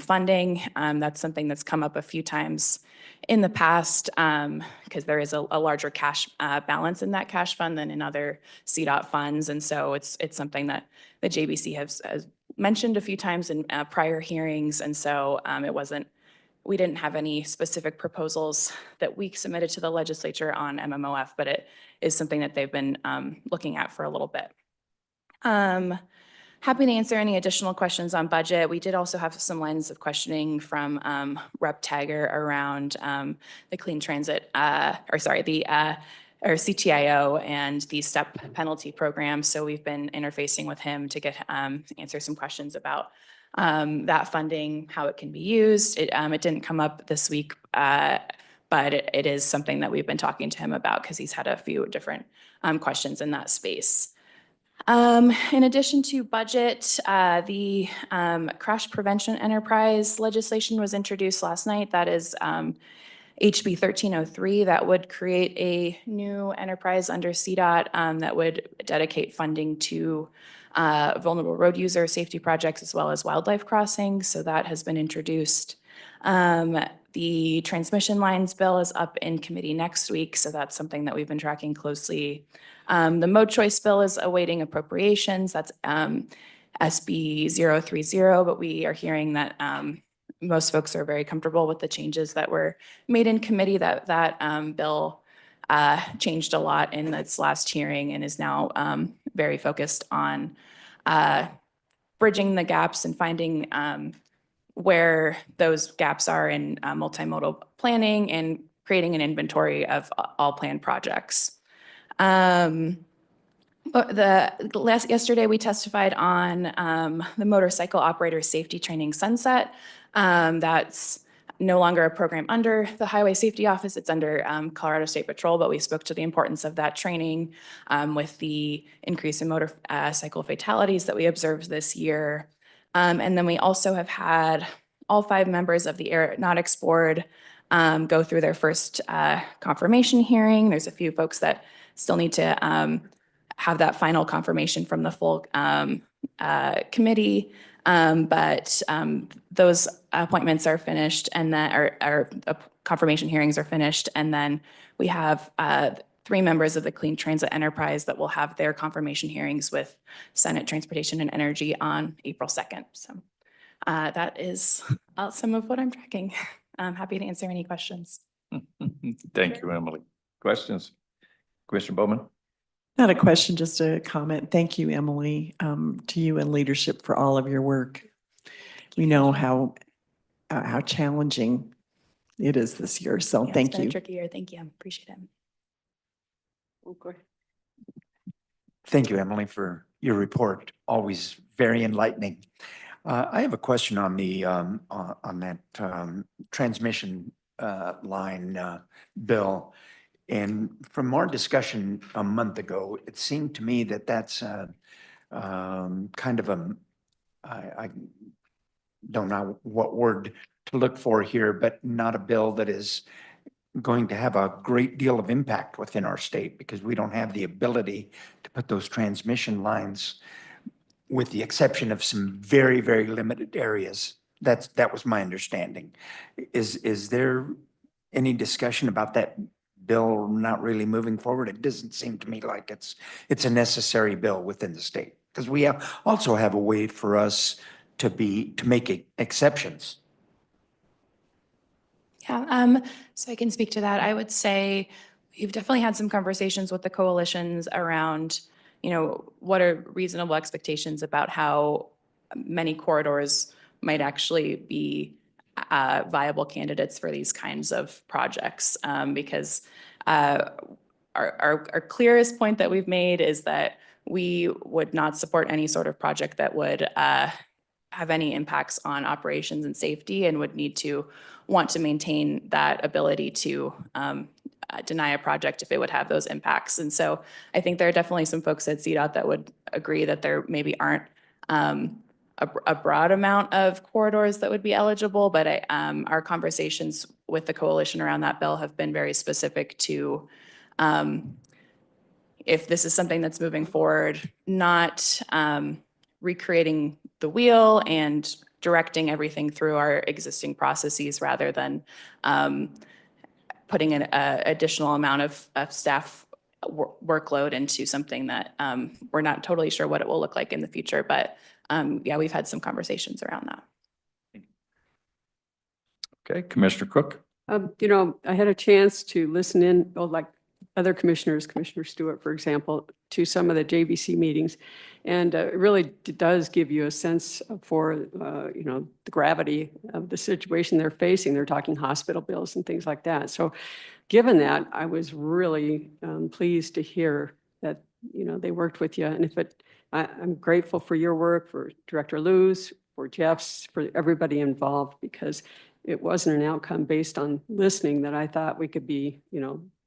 funding. That's something that's come up a few times in the past, because there is a larger cash balance in that cash fund than in other CDOT funds. And so it's something that the JBC has mentioned a few times in prior hearings. And so we didn't have any specific proposals that we submitted to the legislature on MMOF, but it is something that they've been looking at for a little bit. Happy to answer any additional questions on budget. We did also have some lines of questioning from Rep. Taggart around the clean transit, or CTIO and the STEP penalty program. So we've been interfacing with him to get answer some questions about that funding, how it can be used. It didn't come up this week, but it is something that we've been talking to him about, because he's had a few different questions in that space. In addition to budget, the crash prevention enterprise legislation was introduced last night. That is HB 1303. That would create a new enterprise under CDOT that would dedicate funding to vulnerable road user safety projects, as well as wildlife crossings. So that has been introduced. The transmission lines bill is up in committee next week, so that's something that we've been tracking closely. The mode choice bill is awaiting appropriations. That's SB 030, but we are hearing that most folks are very comfortable with the changes that were made in committee. That bill changed a lot in its last hearing and is now very focused on bridging the gaps and finding where those gaps are in multimodal planning and creating an inventory of all planned projects. Yesterday we testified on the motorcycle operator safety training sunset. That's no longer a program under the Highway Safety Office. It's under Colorado State Patrol, but we spoke to the importance of that training with the increase in motorcycle fatalities that we observed this year. And then we also have had all 5 members of the Aeronautics Board go through their first confirmation hearing. There's a few folks that still need to have that final confirmation from the full committee. But those appointments are finished, and then our confirmation hearings are finished. And then we have 3 members of the Clean Transit Enterprise that will have their confirmation hearings with Senate Transportation and Energy on April 2nd. So that is some of what I'm tracking. I'm happy to answer any questions. Thank you, Emily. Questions? Commissioner Bowman? Not a question, just a comment. Thank you, Emily, to you and leadership for all of your work. We know how challenging it is this year, so Yeah, thank it's been you. a tricky year. Thank you. Appreciate it. Okay. Thank you, Emily, for your report. Always very enlightening. I have a question on the on that transmission line bill. And from our discussion a month ago, it seemed to me that that's kind of I don't know what word to look for here, but not a bill that is going to have a great deal of impact within our state, because we don't have the ability to put those transmission lines, with the exception of some very, very limited areas. That was my understanding. Is there any discussion about that bill not really moving forward? It doesn't seem to me like it's a necessary bill within the state, because we also have a way for us to make exceptions. Yeah, so I can speak to that. I would say we've definitely had some conversations with the coalitions around, what are reasonable expectations about how many corridors might actually be viable candidates for these kinds of projects. Because our clearest point that we've made is that we would not support any sort of project that would have any impacts on operations and safety, and would need to want to maintain that ability to deny a project if it would have those impacts. And so I think there are definitely some folks at CDOT that would agree that there maybe aren't a broad amount of corridors that would be eligible, but our conversations with the coalition around that bill have been very specific to if this is something that's moving forward, not recreating the wheel and directing everything through our existing processes, rather than putting an additional amount of staff workload into something that we're not totally sure what it will look like in the future. But yeah, we've had some conversations around that. Okay, Commissioner Cook? I had a chance to listen in, like other commissioners, Commissioner Stewart, for example, to some of the JBC meetings. And it really does give you a sense for, the gravity of the situation they're facing. They're talking hospital bills and things like that. So given that, I was really pleased to hear that, they worked with you. And I'm grateful for your work, for Director Lewis, for Jeff's, for everybody involved, because it wasn't an outcome based on listening that I thought we could be,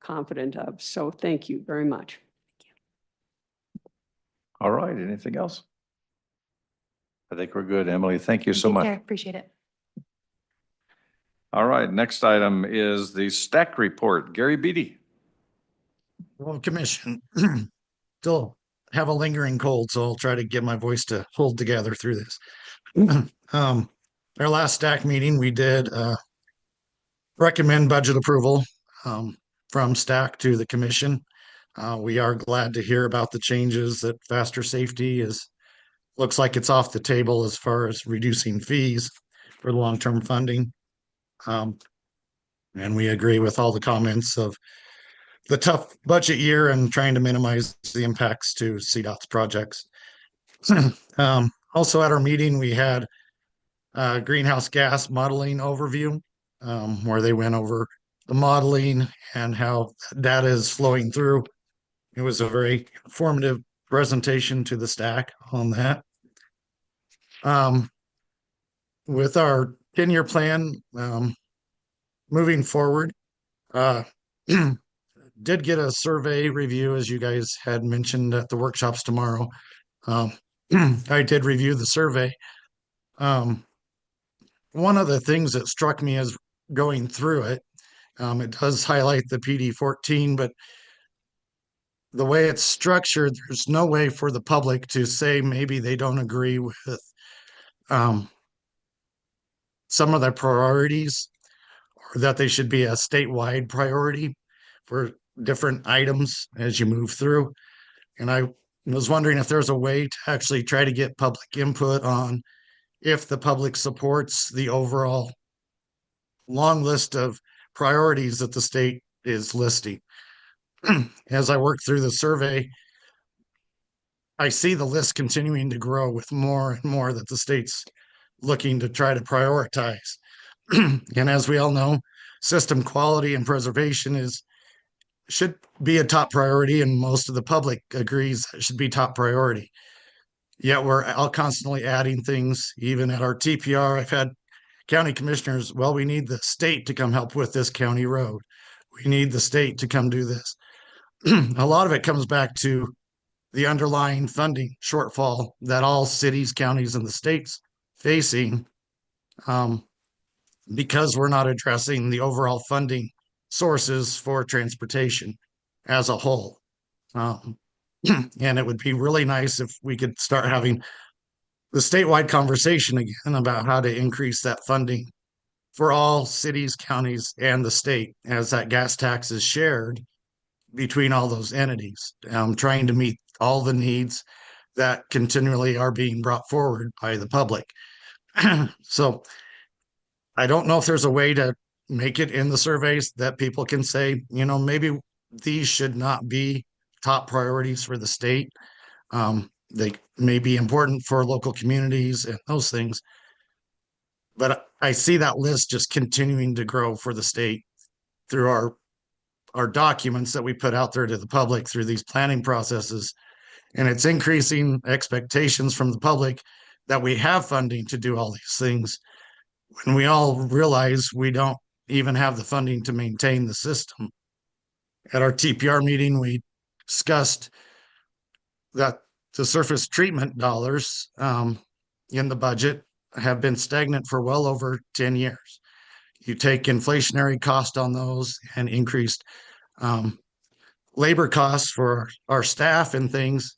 confident of. So thank you very much. All right, anything else? I think we're good, Emily. Thank you so Take much. care. Appreciate it. All right, next item is the stack report. Gary Beatty. Well, Commission, still have a lingering cold, so I'll try to get my voice to hold together through this. Our last stack meeting, we did recommend budget approval from stack to the commission. We are glad to hear about the changes that faster safety looks like it's off the table as far as reducing fees for long-term funding. And we agree with all the comments of the tough budget year and trying to minimize the impacts to CDOT's projects. Also at our meeting, we had a greenhouse gas modeling overview where they went over the modeling and how data is flowing through. It was a very informative presentation to the stack on that. With our 10-year plan, moving forward. Did get a survey review, as you guys had mentioned at the workshops tomorrow. I did review the survey. One of the things that struck me as going through it, it does highlight the PD 14, but the way it's structured, there's no way for the public to say maybe they don't agree with some of their priorities, or that they should be a statewide priority for different items as you move through. And I was wondering if there's a way to actually try to get public input on if the public supports the overall long list of priorities that the state is listing. As I work through the survey, I see the list continuing to grow with more and more that the state's looking to try to prioritize. And as we all know, system quality and preservation should be a top priority, and most of the public agrees it should be top priority. Yet we're all constantly adding things. Even at our TPR, I've had county commissioners, well, we need the state to come help with this county road. We need the state to come do this. A lot of it comes back to the underlying funding shortfall that all cities, counties, and the states facing, because we're not addressing the overall funding sources for transportation as a whole. And it would be really nice if we could start having the statewide conversation again about how to increase that funding for all cities, counties, and the state, as that gas tax is shared between all those entities, trying to meet all the needs that continually are being brought forward by the public. So I don't know if there's a way to make it in the surveys that people can say, you know, maybe these should not be top priorities for the state. They may be important for local communities and those things. But I see that list just continuing to grow for the state through our documents that we put out there to the public through these planning processes. And it's increasing expectations from the public that we have funding to do all these things, when we all realize we don't even have the funding to maintain the system. At our TPR meeting, we discussed that the surface treatment dollars in the budget have been stagnant for well over 10 years. You take inflationary cost on those and increased labor costs for our staff and things,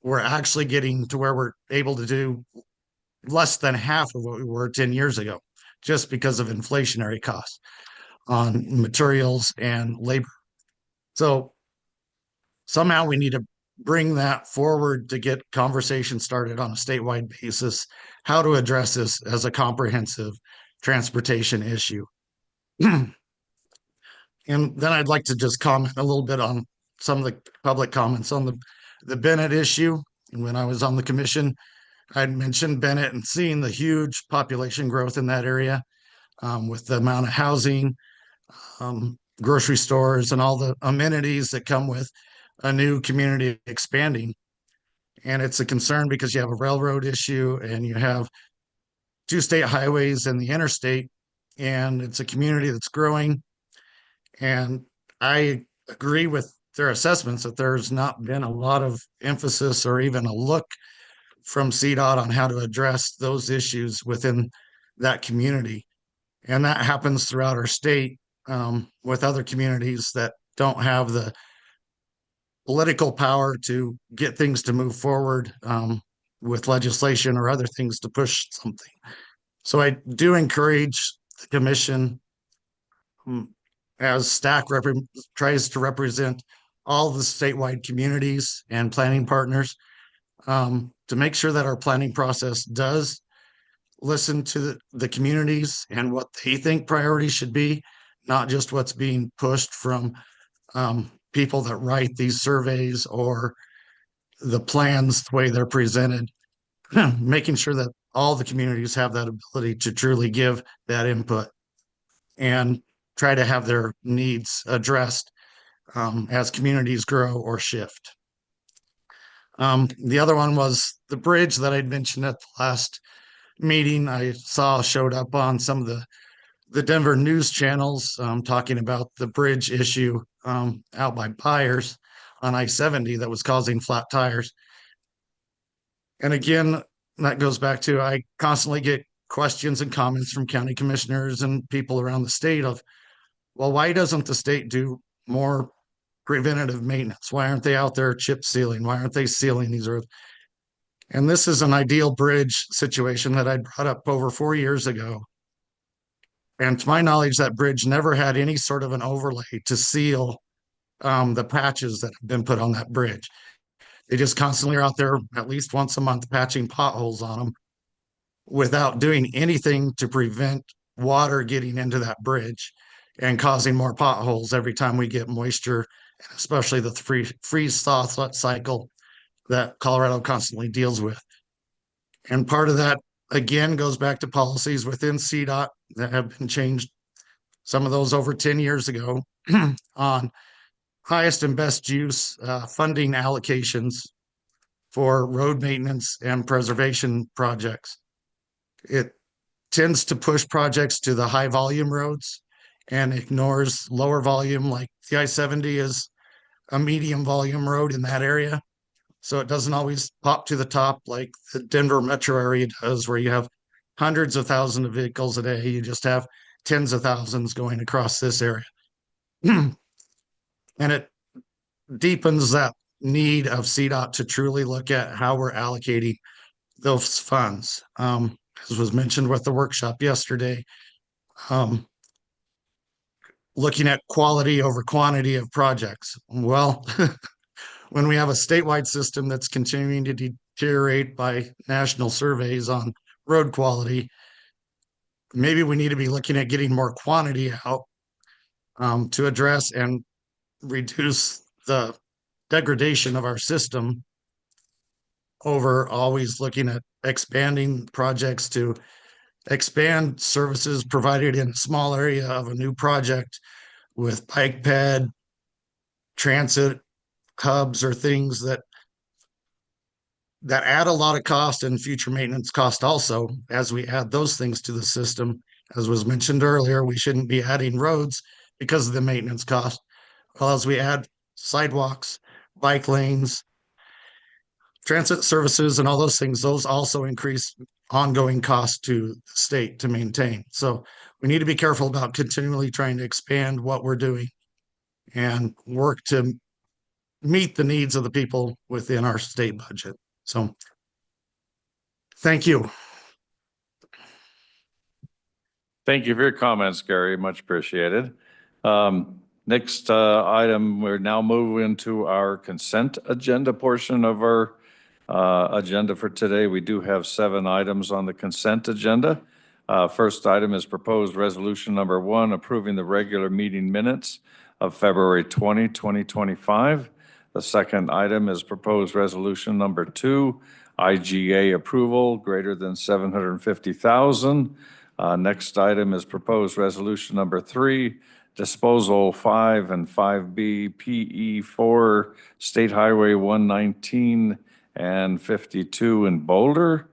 we're actually getting to where we're able to do less than half of what we were 10 years ago, just because of inflationary costs on materials and labor. So somehow we need to bring that forward to get conversation started on a statewide basis, how to address this as a comprehensive transportation issue. And then I'd like to just comment a little bit on some of the public comments on the Bennett issue. When I was on the commission, I'd mentioned Bennett and seeing the huge population growth in that area, with the amount of housing, grocery stores, and all the amenities that come with a new community expanding. And it's a concern because you have a railroad issue and you have 2 state highways and the interstate, and it's a community that's growing. And I agree with their assessments that there's not been a lot of emphasis or even a look from CDOT on how to address those issues within that community. And that happens throughout our state, with other communities that don't have the political power to get things to move forward, with legislation or other things to push something. So I do encourage the commission, as STAC tries to represent all the statewide communities and planning partners, to make sure that our planning process does listen to the communities and what they think priorities should be, not just what's being pushed from people that write these surveys or the plans the way they're presented. Making sure that all the communities have that ability to truly give that input and try to have their needs addressed as communities grow or shift. The other one was the bridge that I'd mentioned at the last meeting I saw showed up on some of the Denver news channels, talking about the bridge issue, out by Byers on I-70 that was causing flat tires. And again, that goes back to, I constantly get questions and comments from county commissioners and people around the state of, well, why doesn't the state do more preventative maintenance? Why aren't they out there chip sealing? Why aren't they sealing these roads? And this is an ideal bridge situation that I brought up over 4 years ago. And to my knowledge, that bridge never had any sort of an overlay to seal the patches that have been put on that bridge. They just constantly are out there at least once a month patching potholes on them without doing anything to prevent water getting into that bridge and causing more potholes every time we get moisture, especially the freeze-thaw cycle that Colorado constantly deals with. And part of that, again, goes back to policies within CDOT that have been changed, some of those over 10 years ago, on highest and best use funding allocations for road maintenance and preservation projects. It tends to push projects to the high volume roads and ignores lower volume, like the I-70 is a medium volume road in that area. So it doesn't always pop to the top like the Denver metro area does, where you have hundreds of thousands of vehicles a day. You just have tens of thousands going across this area. And it deepens that need of CDOT to truly look at how we're allocating those funds. As was mentioned with the workshop yesterday, looking at quality over quantity of projects. Well, when we have a statewide system that's continuing to deteriorate by national surveys on road quality, maybe we need to be looking at getting more quantity out to address and reduce the degradation of our system over always looking at expanding projects to expand services provided in a small area of a new project with bike ped, transit hubs, or things that add a lot of cost and future maintenance cost also. As we add those things to the system, as was mentioned earlier, we shouldn't be adding roads because of the maintenance cost. Well, as we add sidewalks, bike lanes, transit services, and all those things, those also increase ongoing costs to the state to maintain. So we need to be careful about continually trying to expand what we're doing and work to meet the needs of the people within our state budget. So thank you. Thank you for your comments, Gary. Much appreciated. Next item, we're now moving to our consent agenda portion of our agenda for today. We do have 7 items on the consent agenda. First item is proposed resolution number 1, approving the regular meeting minutes of February 20, 2025. The second item is proposed resolution number 2, IGA approval greater than 750,000. Next item is proposed resolution number 3, disposal 5 and 5B PE4 State Highway 119 and 52 in Boulder.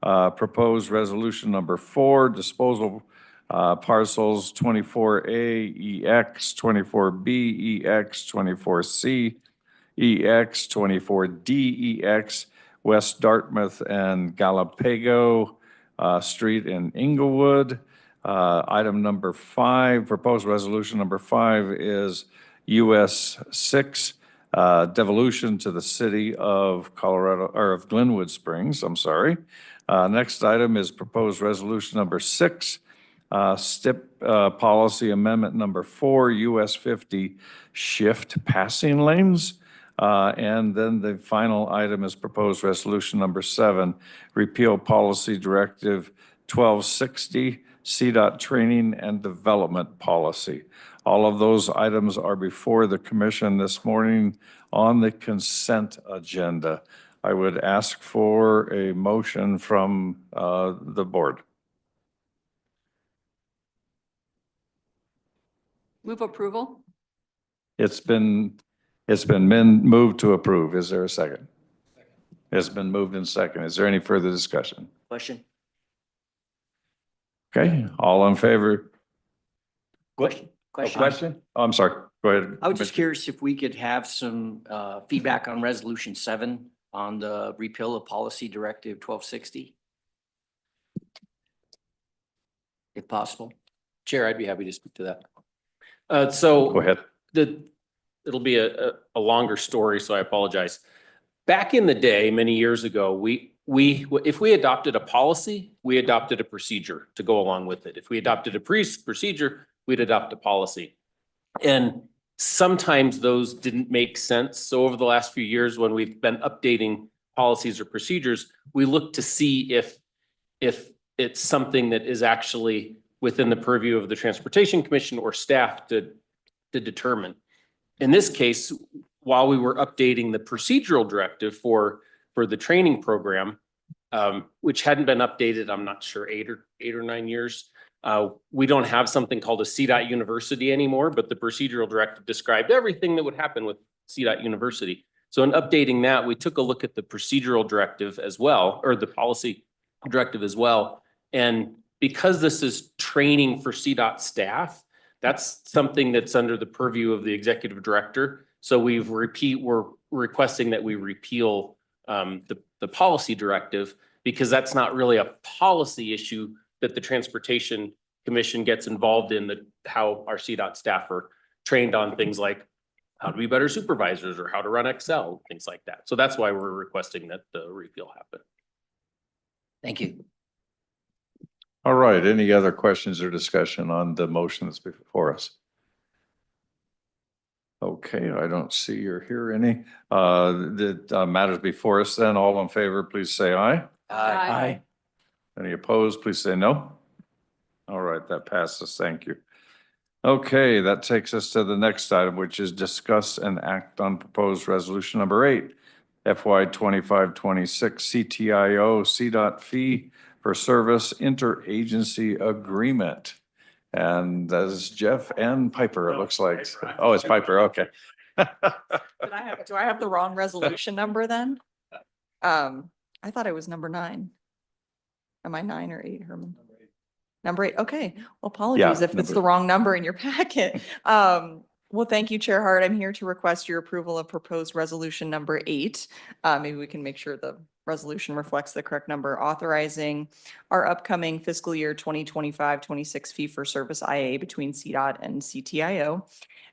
Proposed resolution number 4, disposal parcels 24A EX, 24B EX, 24C EX, 24D EX, West Dartmouth and Galapago Street in Inglewood. Item number 5, proposed resolution number 5 is US 6, devolution to the city of Colorado, or of Glenwood Springs, I'm sorry. Next item is proposed resolution number 6, STIP policy amendment number 4, US 50 shift passing lanes. And then the final item is proposed resolution number 7, repeal policy directive 1260, CDOT training and development policy. All of those items are before the commission this morning on the consent agenda. I would ask for a motion from the board. Move approval. It's been moved to approve. Is there a second? It's been moved and second. Is there any further discussion? Question? Okay, all in favor? Question? Question? Oh, I'm sorry. Go ahead. I was just curious if we could have some feedback on Resolution 7 on the repeal of Policy Directive 1260, if possible. Chair, I'd be happy to speak to that. So Go ahead. It'll be a longer story, so I apologize. Back in the day, many years ago, if we adopted a policy, we adopted a procedure to go along with it. If we adopted a procedure, we'd adopt a policy. And sometimes those didn't make sense. So over the last few years, when we've been updating policies or procedures, we look to see if it's something that is actually within the purview of the Transportation Commission or staff to determine. In this case, while we were updating the procedural directive for the training program, which hadn't been updated, I'm not sure, 8 or 9 years. We don't have something called a CDOT University anymore, but the procedural directive described everything that would happen with CDOT University. So in updating that, we took a look at the procedural directive as well, or the policy directive as well. And because this is training for CDOT staff, that's something that's under the purview of the executive director. So we're requesting that we repeal the policy directive, because that's not really a policy issue that the Transportation Commission gets involved in, how our CDOT staff are trained on things like how to be better supervisors or how to run Excel, things like that. So that's why we're requesting that the repeal happen. Thank you. All right, any other questions or discussion on the motion that's before us? Okay, I don't see or hear any. That matters before us then. All in favor, please say aye. Aye. Any opposed, please say no. All right, that passes. Thank you. Okay, that takes us to the next item, which is discuss and act on proposed resolution number 8, FY 25-26 CTIO CDOT fee for service interagency agreement. And that is Jeff and Piper, it looks like. Oh, it's Piper, okay. Do I have the wrong resolution number then? I thought it was number 9. Am I 9 or 8, Herman? Number 8, okay. Well, apologies if it's the wrong number in your packet. Well, thank you, Chair Hart. I'm here to request your approval of proposed resolution number 8. Maybe we can make sure the resolution reflects the correct number, authorizing our upcoming fiscal year 2025-26 fee for service IAA between CDOT and CTIO.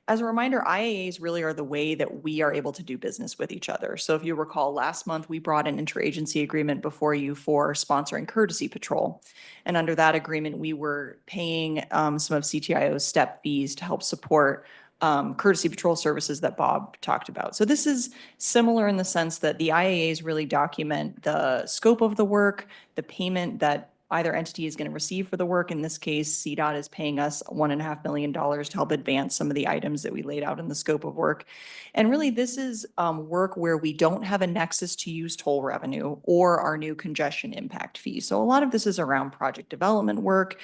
As a reminder, IAAs really are the way that we are able to do business with each other. So if you recall, last month, we brought an interagency agreement before you for sponsoring Courtesy Patrol. And under that agreement, we were paying some of CTIO's step fees to help support Courtesy Patrol services that Bob talked about. So this is similar in the sense that the IAAs really document the scope of the work, the payment that either entity is going to receive for the work. In this case, CDOT is paying us $1.5 million to help advance some of the items that we laid out in the scope of work. And really, this is work where we don't have a nexus to use toll revenue or our new congestion impact fee. So a lot of this is around project development work.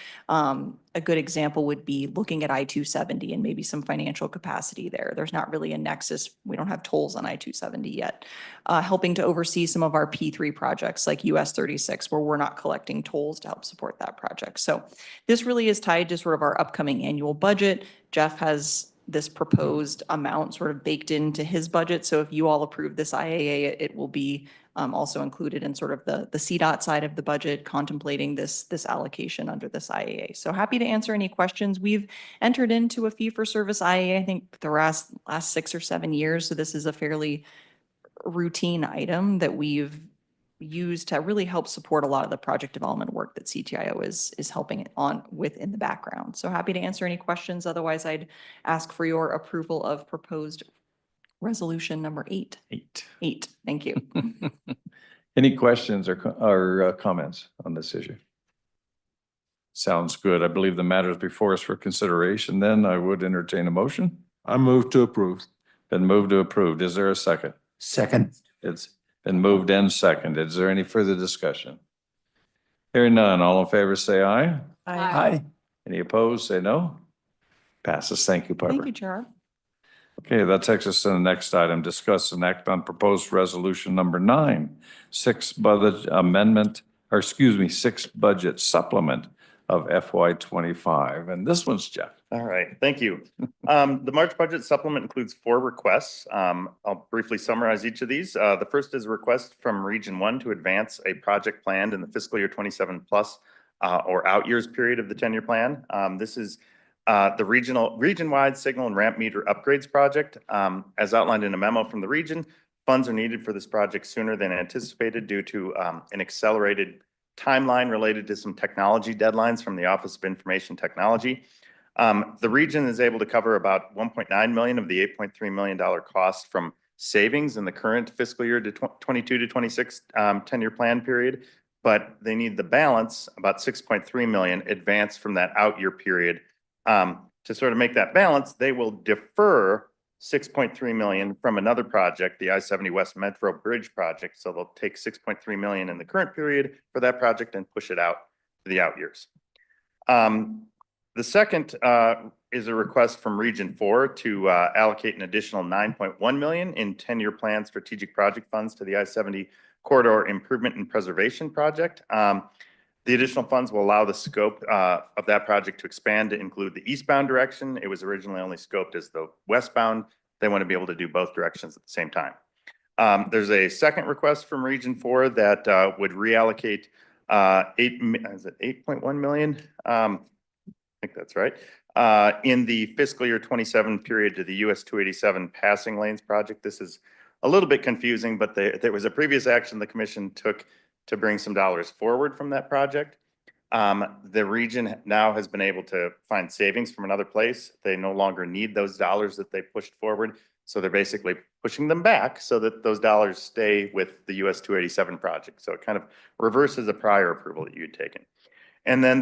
A good example would be looking at I-270 and maybe some financial capacity there. There's not really a nexus. We don't have tolls on I-270 yet. Helping to oversee some of our P3 projects like US 36, where we're not collecting tolls to help support that project. So this really is tied to sort of our upcoming annual budget. Jeff has this proposed amount sort of baked into his budget. So if you all approve this IAA, it will be also included in sort of the CDOT side of the budget, contemplating this allocation under this IAA. So happy to answer any questions. We've entered into a fee for service IAA, I think the last 6 or 7 years. So this is a fairly routine item that we've used to really help support a lot of the project development work that CTIO is helping on with in the background. So happy to answer any questions. Otherwise, I'd ask for your approval of proposed resolution number 8. 8. Thank you. Any questions or comments on this issue? Sounds good. I believe the matter is before us for consideration. Then I would entertain a motion. I move to approve. Been moved to approved. Is there a second? Second. It's been moved and seconded. Is there any further discussion? Hearing none, all in favor say aye. Aye. Any opposed, say no. Passes. Thank you, Piper. Thank you, Chair. Okay, that takes us to the next item. Discuss and act on proposed resolution number 9, 6 budget amendment, or excuse me, 6 budget supplement of FY 25. And this one's Jeff. All right, thank you. The March budget supplement includes 4 requests. I'll briefly summarize each of these. The first is a request from Region 1 to advance a project planned in the fiscal year 27 plus or out years period of the 10-year plan. This is the region-wide signal and ramp meter upgrades project. As outlined in a memo from the region, funds are needed for this project sooner than anticipated due to an accelerated timeline related to some technology deadlines from the Office of Information Technology. The region is able to cover about 1.9 million of the $8.3 million cost from savings in the current fiscal year to 22 to 26 10-year plan period, but they need the balance, about 6.3 million, advanced from that out year period. To sort of make that balance, they will defer 6.3 million from another project, the I-70 West Metro Bridge project. So they'll take 6.3 million in the current period for that project and push it out to the out years. The second is a request from Region 4 to allocate an additional 9.1 million in 10-year plan strategic project funds to the I-70 Corridor Improvement and Preservation Project. The additional funds will allow the scope of that project to expand to include the eastbound direction. It was originally only scoped as the westbound. They want to be able to do both directions at the same time. There's a second request from Region 4 that would reallocate 8.1 million? I think that's right. In the fiscal year 27 period to the US 287 passing lanes project. This is a little bit confusing, but there was a previous action the commission took to bring some dollars forward from that project. The region now has been able to find savings from another place. They no longer need those dollars that they pushed forward. So they're basically pushing them back so that those dollars stay with the US 287 project. So it kind of reverses a prior approval that you'd taken. And then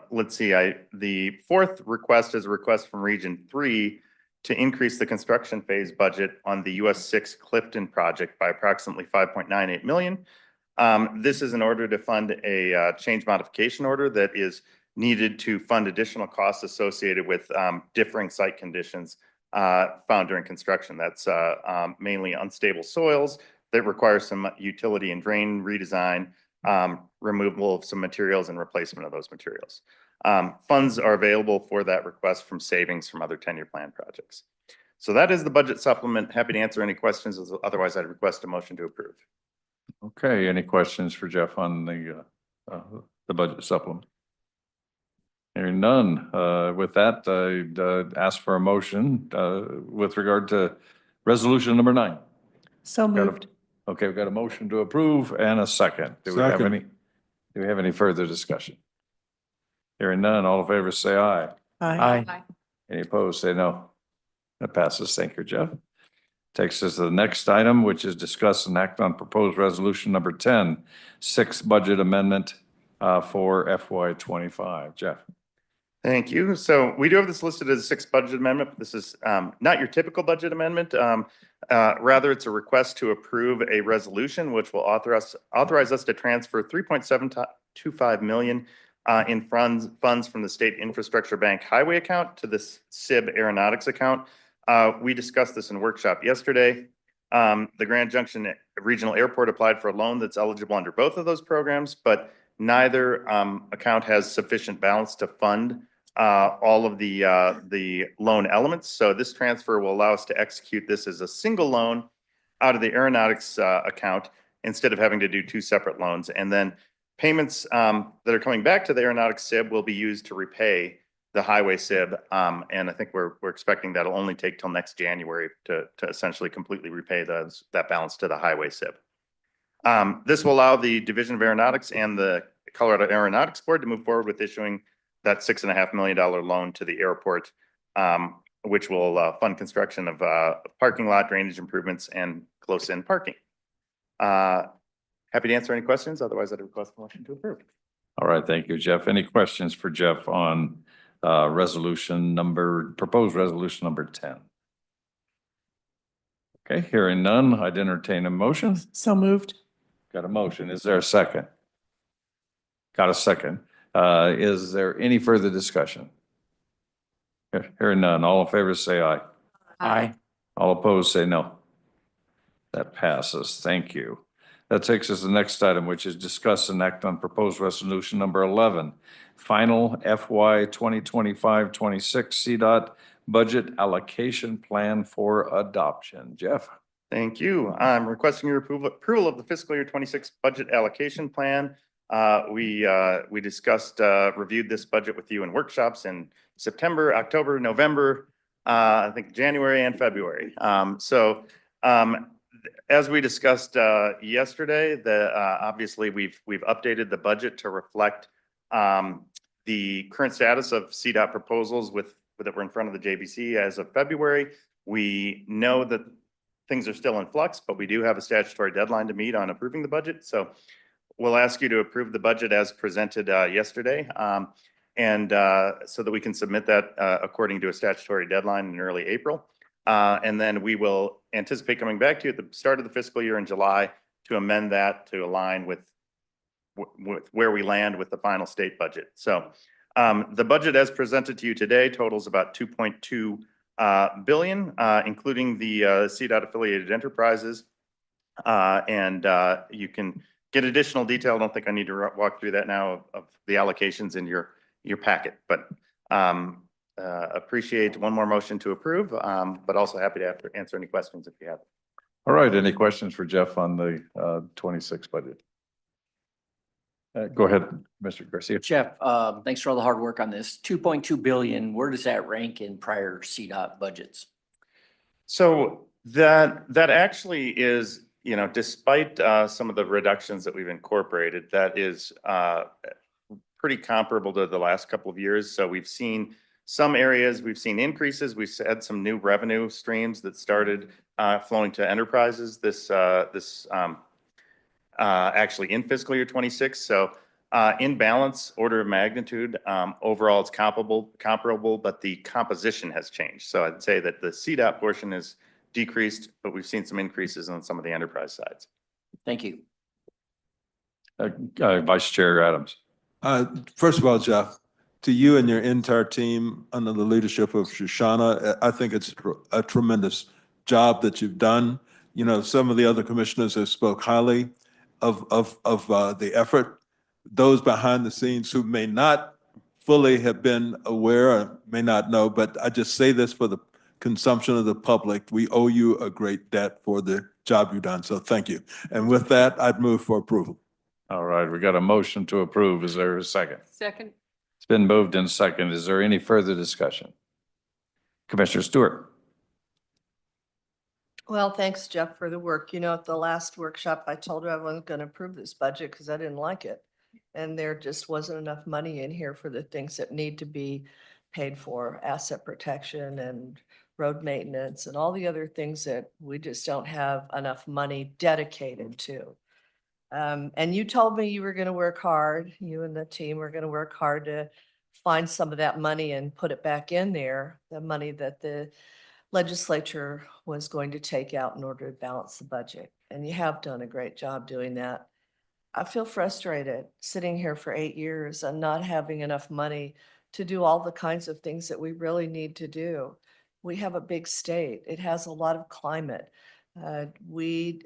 let's see, the fourth request is a request from Region 3 to increase the construction phase budget on the US 6 Clifton project by approximately 5.98 million. This is in order to fund a change modification order that is needed to fund additional costs associated with differing site conditions found during construction. That's mainly unstable soils that require some utility and drain redesign, removal of some materials and replacement of those materials. Funds are available for that request from savings from other 10-year plan projects. So that is the budget supplement. Happy to answer any questions. Otherwise, I'd request a motion to approve. Okay, any questions for Jeff on the budget supplement? Hearing none. With that, I'd ask for a motion with regard to resolution number 9. So moved. Okay, we've got a motion to approve and a second. Do we have any further discussion? Hearing none, all in favor say aye. Aye. Any opposed, say no. That passes. Thank you, Jeff. Takes us to the next item, which is discuss and act on proposed resolution number 10, 6th budget amendment for FY 25. Jeff. Thank you. So we do have this listed as a 6th budget amendment, but this is not your typical budget amendment. Rather, it's a request to approve a resolution which will authorize us to transfer 3.725 million in funds from the State Infrastructure Bank Highway account to this SIB Aeronautics account. We discussed this in workshop yesterday. The Grand Junction Regional Airport applied for a loan that's eligible under both of those programs, but neither account has sufficient balance to fund all of the loan elements. So this transfer will allow us to execute this as a single loan out of the aeronautics account instead of having to do 2 separate loans. And then payments that are coming back to the aeronautics SIB will be used to repay the highway SIB. And I think we're expecting that'll only take till next January to essentially completely repay that balance to the highway SIB. This will allow the Division of Aeronautics and the Colorado Aeronautics Board to move forward with issuing that $6.5 million loan to the airport, which will fund construction of parking lot drainage improvements and close-in parking. Happy to answer any questions. Otherwise, I'd request a motion to approve. All right, thank you, Jeff. Any questions for Jeff on proposed resolution number 10? Okay, hearing none, I'd entertain a motion. So moved. Got a motion. Is there a second? Got a second. Is there any further discussion? Hearing none, all in favor say aye. Aye. All opposed say no. That passes. Thank you. That takes us to the next item, which is discuss and act on proposed resolution number 11, final FY 2025-26 CDOT budget allocation plan for adoption. Jeff? Thank you. I'm requesting your approval of the fiscal year 26 budget allocation plan. We discussed, reviewed this budget with you in workshops in September, October, November, I think January and February. As we discussed yesterday, obviously we've updated the budget to reflect the current status of CDOT proposals that were in front of the JBC as of February. We know that things are still in flux, but we do have a statutory deadline to meet on approving the budget. So we'll ask you to approve the budget as presented yesterday, and so that we can submit that according to a statutory deadline in early April. And then we will anticipate coming back to you at the start of the fiscal year in July to amend that to align with where we land with the final state budget. So the budget as presented to you today totals about 2.2 billion, including the CDOT affiliated enterprises. And you can get additional detail. I don't think I need to walk through that now of the allocations in your packet, but appreciate one more motion to approve, but also happy to answer any questions if you have. All right, any questions for Jeff on the 26 budget? Go ahead, Mr. Garcia. Jeff, thanks for all the hard work on this. 2.2 billion, where does that rank in prior CDOT budgets? So that actually is, you know, despite some of the reductions that we've incorporated, that is pretty comparable to the last couple of years. So we've seen some areas, we've seen increases. We've had some new revenue streams that started flowing to enterprises actually in fiscal year 26. So in balance, order of magnitude, overall it's comparable, but the composition has changed. So I'd say that the CDOT portion is decreased, but we've seen some increases on some of the enterprise sides. Thank you. Vice Chair Adams. First of all, Jeff, to you and your entire team under the leadership of Shoshana, I think it's a tremendous job that you've done. You know, some of the other commissioners have spoke highly of the effort. Those behind the scenes who may not fully have been aware or may not know, but I just say this for the consumption of the public. We owe you a great debt for the job you've done. So thank you. And with that, I'd move for approval. All right, we got a motion to approve. Is there a second? Second. It's been moved and second. Is there any further discussion? Commissioner Stewart. Well, thanks, Jeff, for the work. You know, at the last workshop, I told you I wasn't going to approve this budget because I didn't like it. And there just wasn't enough money in here for the things that need to be paid for, asset protection and road maintenance and all the other things that we just don't have enough money dedicated to. And you told me you were going to work hard. You and the team were going to work hard to find some of that money and put it back in there, the money that the legislature was going to take out in order to balance the budget. And you have done a great job doing that. I feel frustrated sitting here for 8 years and not having enough money to do all the kinds of things that we really need to do. We have a big state. It has a lot of climate. We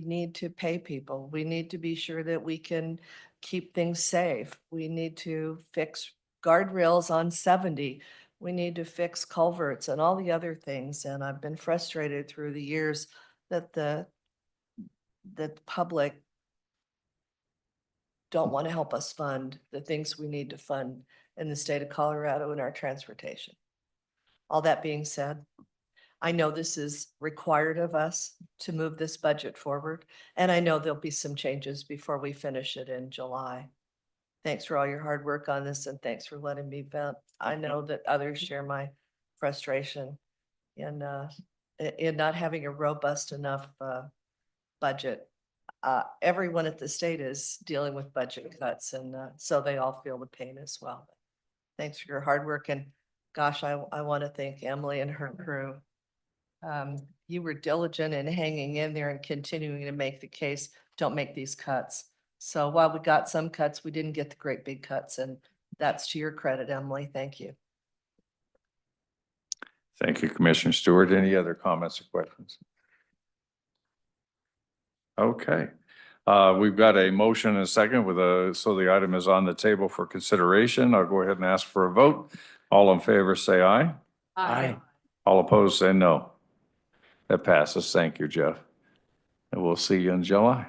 need to pay people. We need to be sure that we can keep things safe. We need to fix guardrails on 70. We need to fix culverts and all the other things. And I've been frustrated through the years that the public don't want to help us fund the things we need to fund in the state of Colorado in our transportation. All that being said, I know this is required of us to move this budget forward, and I know there'll be some changes before we finish it in July. Thanks for all your hard work on this, and thanks for letting me vent. I know that others share my frustration in not having a robust enough budget. Everyone at the state is dealing with budget cuts, and so they all feel the pain as well. Thanks for your hard work, and gosh, I want to thank Emily and her crew. You were diligent in hanging in there and continuing to make the case, don't make these cuts. So while we got some cuts, we didn't get the great big cuts, and that's to your credit, Emily. Thank you. Thank you, Commissioner Stewart. Any other comments or questions? Okay, We've got a motion and a second so the item is on the table for consideration. I'll go ahead and ask for a vote. All in favor, say aye. Aye. All opposed, say no. That passes. Thank you, Jeff. And we'll see you in July.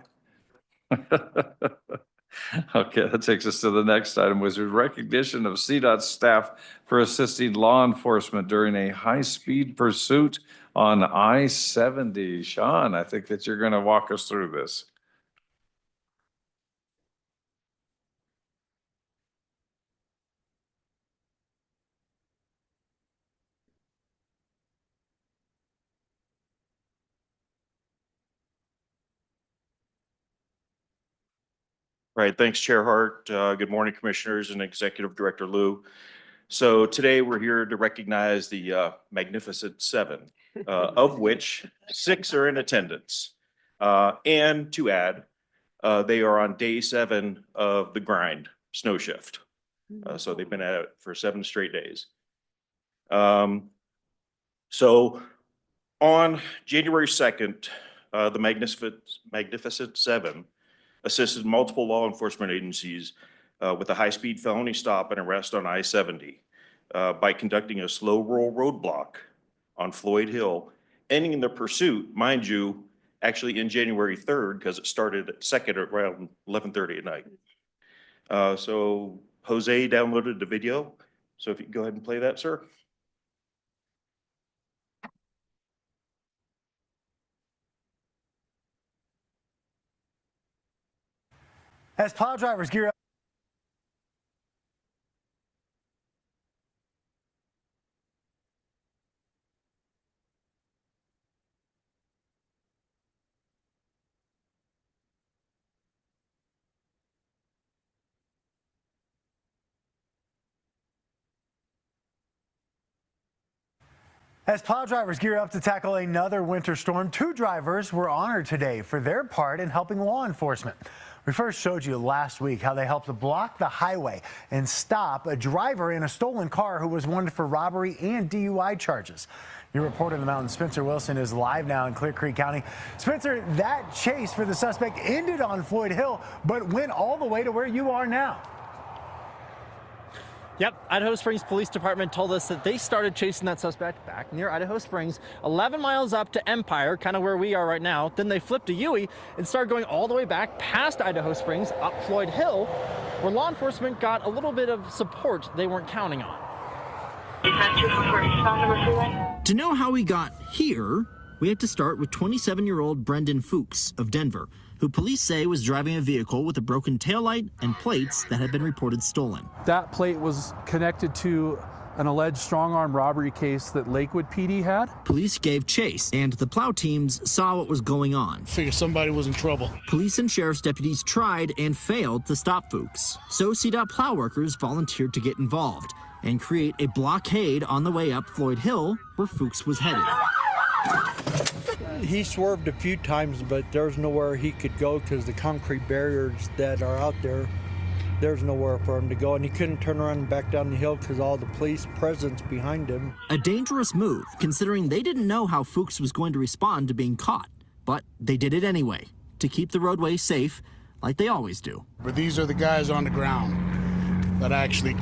Okay, that takes us to the next item, which is recognition of CDOT staff for assisting law enforcement during a high-speed pursuit on I-70. Sean, I think that you're going to walk us through this. Right. Thanks, Chair Hart. Good morning, Commissioners and Executive Director Liu. So today we're here to recognize the Magnificent Seven, of which 6 are in attendance. And to add, they are on day 7 of the grind snow shift. So they've been at it for 7 straight days. So on January 2nd, the Magnificent Seven assisted multiple law enforcement agencies with a high-speed felony stop and arrest on I-70 by conducting a slow roll roadblock on Floyd Hill, ending the pursuit, mind you, actually in January 3rd, because it started at 2nd at around 11:30 at night. So Jose downloaded the video. So if you could go ahead and play that, sir. As plow drivers gear up. As plow drivers gear up to tackle another winter storm, 2 drivers were honored today for their part in helping law enforcement. We first showed you last week how they helped block the highway and stop a driver in a stolen car who was wanted for robbery and DUI charges. Your reporter in the mountains, Spencer Wilson, is live now in Clear Creek County. Spencer, that chase for the suspect ended on Floyd Hill, but went all the way to where you are now. Yep, Idaho Springs Police Department told us that they started chasing that suspect back near Idaho Springs, 11 miles up to Empire, kind of where we are right now. Then they flipped to Huey and started going all the way back past Idaho Springs, up Floyd Hill, where law enforcement got a little bit of support they weren't counting on. To know how we got here, we have to start with 27-year-old Brendan Fuchs of Denver, who police say was driving a vehicle with a broken taillight and plates that had been reported stolen. That plate was connected to an alleged strong-arm robbery case that Lakewood PD had. Police gave chase, and the plow teams saw what was going on. Figured somebody was in trouble. Police and sheriff's deputies tried and failed to stop Fuchs. So CDOT plow workers volunteered to get involved and create a blockade on the way up Floyd Hill, where Fuchs was headed. He swerved a few times, but there's nowhere he could go because the concrete barriers that are out there, there's nowhere for him to go. And he couldn't turn around and back down the hill because all the police presence behind him. A dangerous move, considering they didn't know how Fuchs was going to respond to being caught. But they did it anyway, to keep the roadway safe, like they always do. But these are the guys on the ground that actually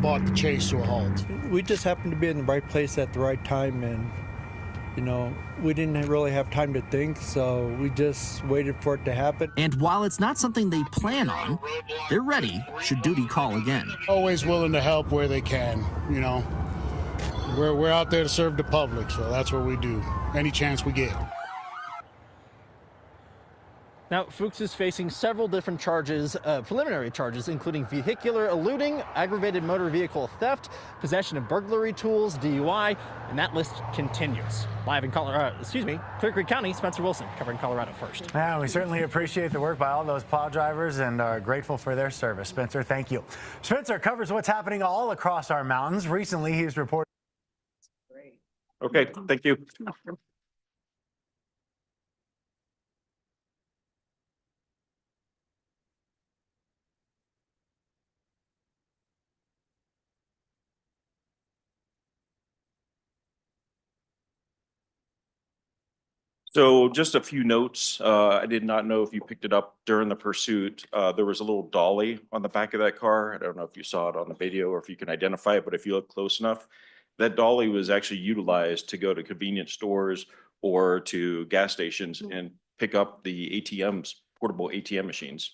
brought the chase to a halt. We just happened to be in the right place at the right time, and you know, we didn't really have time to think, so we just waited for it to happen. And while it's not something they plan on, they're ready should duty call again. Always willing to help where they can, you know. We're out there to serve the public, so that's what we do, any chance we get. Now, Fuchs is facing several different charges, preliminary charges, including vehicular eluding, aggravated motor vehicle theft, possession of burglary tools, DUI, and that list continues. Live in Clear Creek County, Spencer Wilson, covering Colorado First. Yeah, we certainly appreciate the work by all those plow drivers and are grateful for their service. Spencer, thank you. Spencer covers what's happening all across our mountains. Recently, he's reported. Okay, thank you. So just a few notes. I did not know if you picked it up during the pursuit. There was a little dolly on the back of that car. I don't know if you saw it on the video or if you can identify it, but if you look close enough, that dolly was actually utilized to go to convenience stores or to gas stations and pick up the ATMs, portable ATM machines.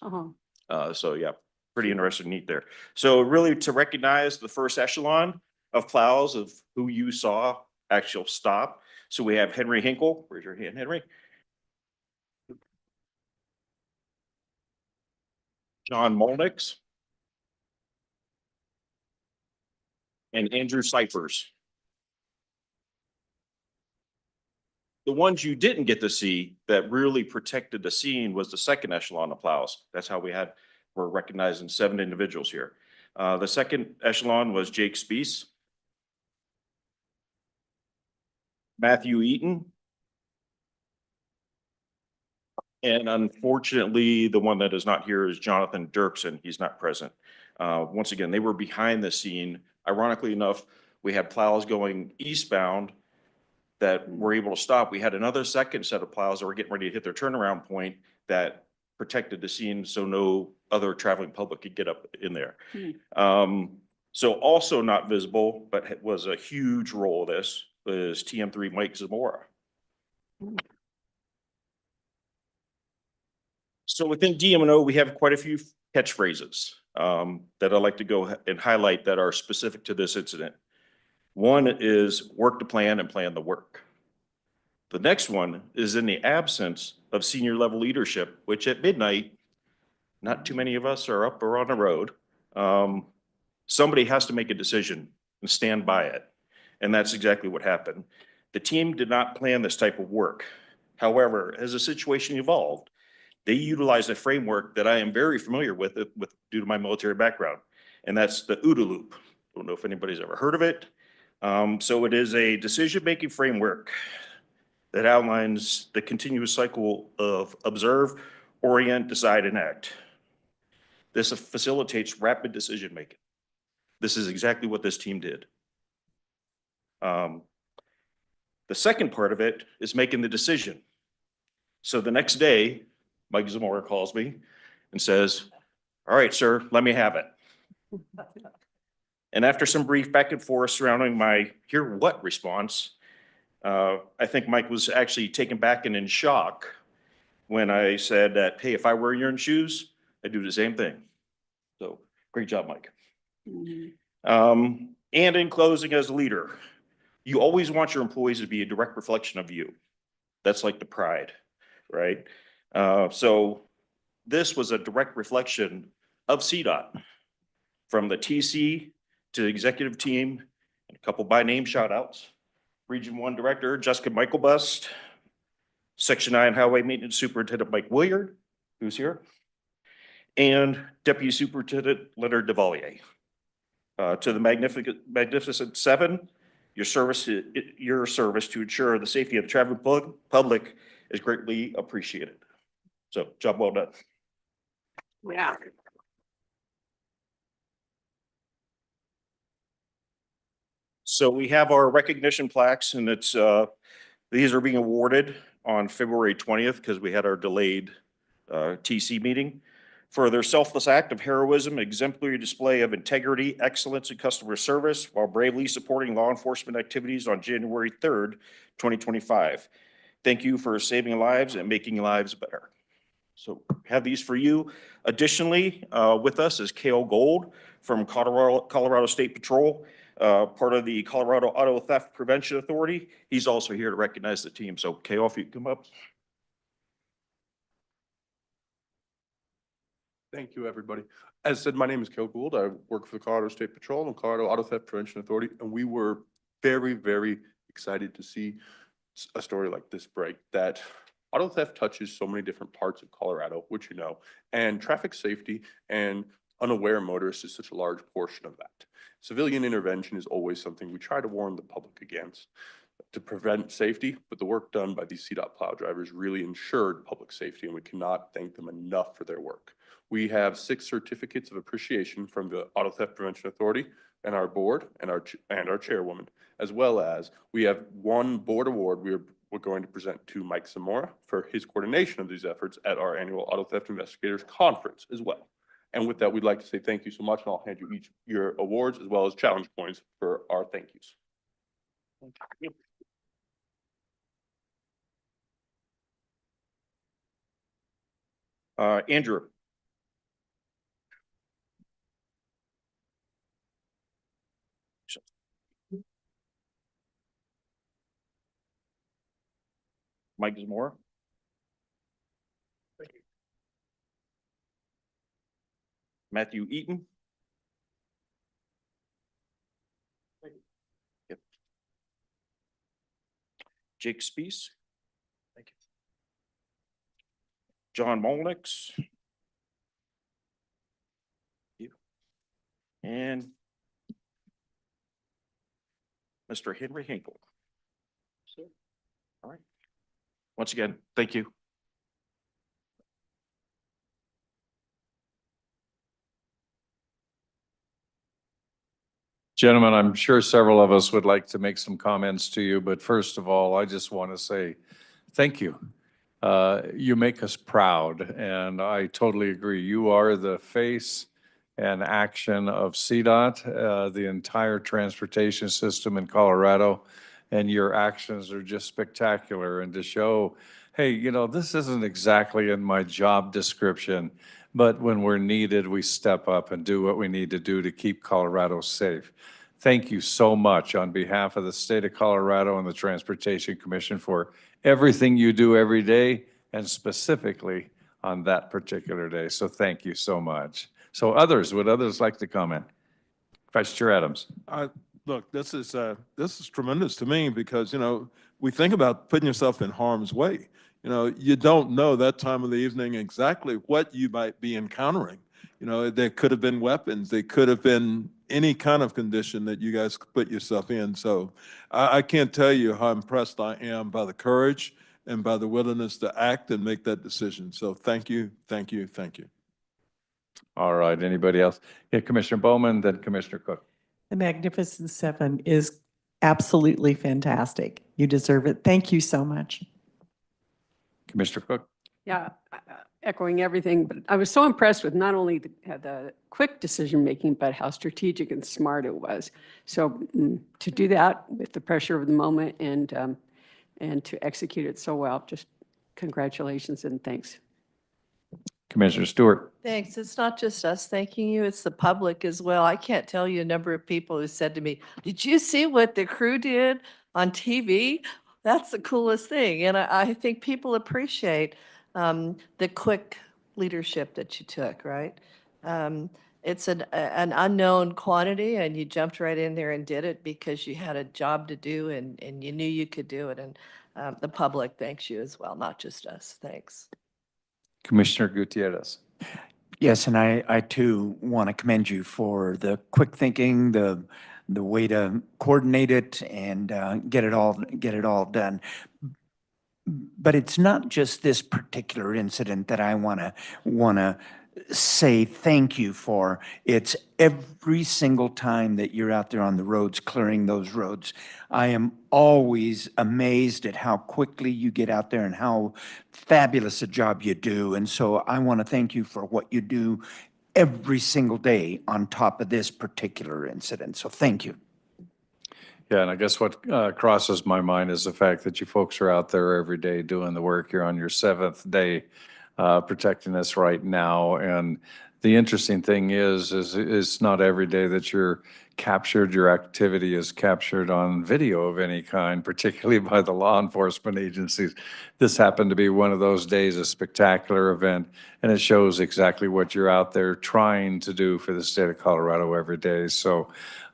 So yeah, pretty interesting, neat there. So really to recognize the first echelon of plows of who you saw actual stop. So we have Henry Hinkle. Raise your hand, Henry. John Molnix. And Andrew Cyphers. The ones you didn't get to see that really protected the scene was the second echelon of plows. That's how we're recognizing 7 individuals here. The second echelon was Jake Spees, Matthew Eaton, and unfortunately, the one that is not here is Jonathan Dirksen. He's not present. Once again, they were behind the scene. Ironically enough, we had plows going eastbound that were able to stop. We had another second set of plows that were getting ready to hit their turnaround point that protected the scene so no other traveling public could get up in there. So also not visible, but was a huge role of this, was TM3 Mike Zamora. So within DM&O, we have quite a few catchphrases that I'd like to go and highlight that are specific to this incident. One is work the plan and plan the work. The next one is in the absence of senior level leadership, which at midnight, not too many of us are up or on the road. Somebody has to make a decision and stand by it. And that's exactly what happened. The team did not plan this type of work. However, as the situation evolved, they utilized a framework that I am very familiar with due to my military background, and that's the OODA loop. Don't know if anybody's ever heard of it. So it is a decision-making framework that outlines the continuous cycle of observe, orient, decide, and act. This facilitates rapid decision-making. This is exactly what this team did. The second part of it is making the decision. So the next day, Mike Zamora calls me and says, "All right, sir, let me have it." And after some brief back and forth surrounding my "hear what" response, I think Mike was actually taken back and in shock when I said that, "Hey, if I were in your shoes, I'd do the same thing." So great job, Mike. And in closing, as a leader, you always want your employees to be a direct reflection of you. That's like the pride, right? So this was a direct reflection of CDOT, from the TC to the executive team, and a couple by name shout outs. Region 1 Director Jessica Michaelbust, Section 9 Highway Maintenance Superintendent Mike Williard, who's here, and Deputy Superintendent Leonard Devalier. To the Magnificent 7, your service to ensure the safety of the traveling public is greatly appreciated. So job well done. Yeah. So we have our recognition plaques, and it's these are being awarded on February 20th because we had our delayed TC meeting for their selfless act of heroism, exemplary display of integrity, excellence, and customer service while bravely supporting law enforcement activities on January 3rd, 2025. Thank you for saving lives and making lives better. So have these for you. Additionally, with us is Cale Gold from Colorado State Patrol, part of the Colorado Auto Theft Prevention Authority. He's also here to recognize the team. So Cale, if you come up. Thank you, everybody. As said, my name is Cale Gould. I work for the Colorado State Patrol and Colorado Auto Theft Prevention Authority, and we were very, very excited to see a story like this break, that auto theft touches so many different parts of Colorado, which you know, and traffic safety and unaware motorists is such a large portion of that. Civilian intervention is always something we try to warn the public against to prevent safety, but the work done by these CDOT plow drivers really ensured public safety, and we cannot thank them enough for their work. We have 6 certificates of appreciation from the Auto Theft Prevention Authority and our board and our chairwoman, as well as we have 1 board award we are we're going to present to Mike Zamora for his coordination of these efforts at our annual Auto Theft Investigators Conference as well. And with that, we'd like to say thank you so much, and I'll hand you each your awards as well as challenge points for our thank yous. Andrew. Mike Zamora. Matthew Eaton. Yep. Jake Spees. Thank you. John Molnix. And Mr. Henry Hinkle. All right. Once again, thank you. Gentlemen, I'm sure several of us would like to make some comments to you, but first of all, I just want to say thank you. You make us proud, and I totally agree. You are the face and action of CDOT, the entire transportation system in Colorado, and your actions are just spectacular. And to show, hey, you know, this isn't exactly in my job description, but when we're needed, we step up and do what we need to do to keep Colorado safe. Thank you so much on behalf of the state of Colorado and the Transportation Commission for everything you do every day, and specifically on that particular day. So thank you so much. So would others like to comment? Vice Chair Adams. Look, this is tremendous to me because, you know, we think about putting yourself in harm's way. You know, you don't know that time of the evening exactly what you might be encountering. You know, there could have been weapons. There could have been any kind of condition that you guys put yourself in. So I can't tell you how impressed I am by the courage and by the willingness to act and make that decision. So thank you, thank you, thank you. All right, anybody else? Yeah, Commissioner Bowman, then Commissioner Cook. The Magnificent Seven is absolutely fantastic. You deserve it. Thank you so much. Commissioner Cook. Yeah, echoing everything, but I was so impressed with not only the quick decision-making, but how strategic and smart it was. So to do that with the pressure of the moment and to execute it so well, just congratulations and thanks. Commissioner Stewart. Thanks. It's not just us thanking you, it's the public as well. I can't tell you a number of people who said to me, did you see what the crew did on TV? That's the coolest thing. And I think people appreciate the quick leadership that you took, right? It's an unknown quantity and you jumped right in there and did it because you had a job to do and you knew you could do it. And the public thanks you as well, not just us. Thanks. Commissioner Gutierrez. Yes, and I too want to commend you for the quick thinking, the way to coordinate it and get it all done. But it's not just this particular incident that I want to say thank you for. It's every single time that you're out there on the roads, clearing those roads. I am always amazed at how quickly you get out there and how fabulous a job you do. And so I want to thank you for what you do every single day on top of this particular incident. So thank you. Yeah, and I guess what crosses my mind is the fact that you folks are out there every day doing the work. You're on your 7th day protecting us right now. And the interesting thing is it's not every day that you're captured, your activity is captured on video of any kind, particularly by the law enforcement agencies. This happened to be one of those days, a spectacular event, and it shows exactly what you're out there trying to do for the state of Colorado every day. So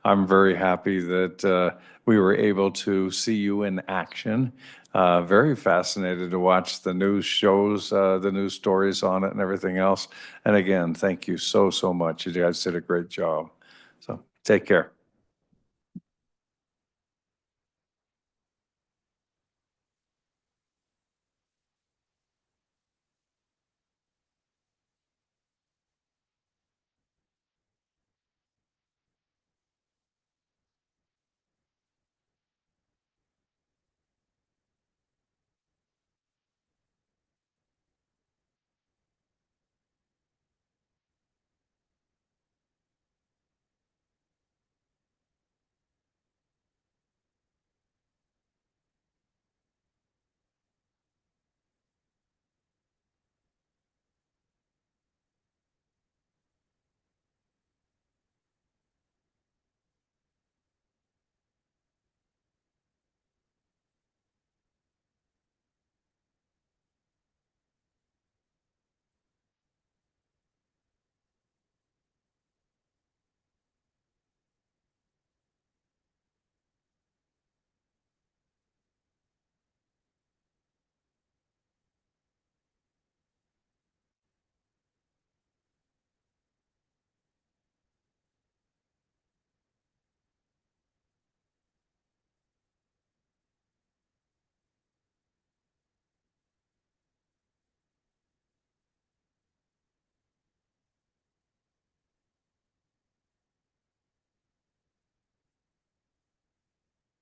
I'm very happy that we were able to see you in action. Very fascinated to watch the news shows, the news stories on it and everything else. And again, thank you so much. You guys did a great job. So take care.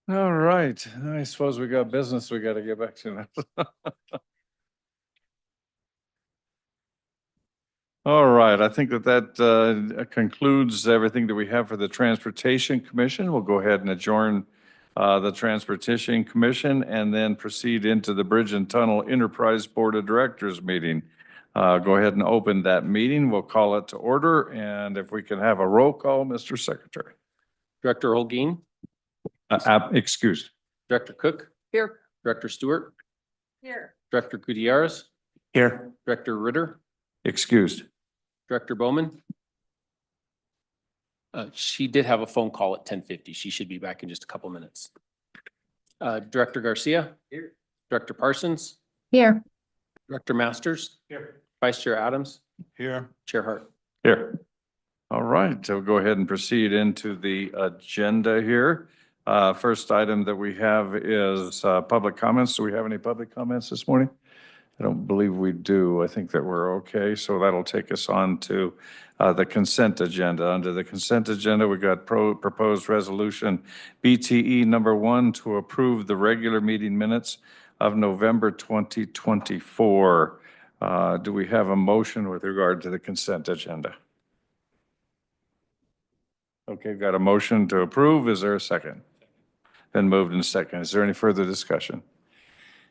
All right, I suppose we got business we got to get back to now. All right, I think that concludes everything that we have for the Transportation Commission. We'll go ahead and adjourn the Transportation Commission and then proceed into the Bridge and Tunnel Enterprise Board of Directors meeting. Go ahead and open that meeting. We'll call it to order, and if we can have a roll call, Mr. Secretary. Director Holguin, Excused. Director Cook, Here. Director Stewart, Here. Director Gutierrez, Here. Director Ritter, Excused. Director Bowman. She did have a phone call at 10:50. She should be back in just a couple minutes. Director Garcia. Here. Director Parsons. Here. Director Masters. Here. Vice Chair Adams. Here. Chair Hart. Here. All right, so we'll go ahead and proceed into the agenda here. First item that we have is public comments. Do we have any public comments this morning? I don't believe we do. I think that we're okay. So that'll take us on to the consent agenda. Under the consent agenda, we got proposed resolution BTE number 1 to approve the regular meeting minutes of November 2024. Do we have a motion with regard to the consent agenda? Okay, got a motion to approve. Is there a second? Been moved and second. Is there any further discussion?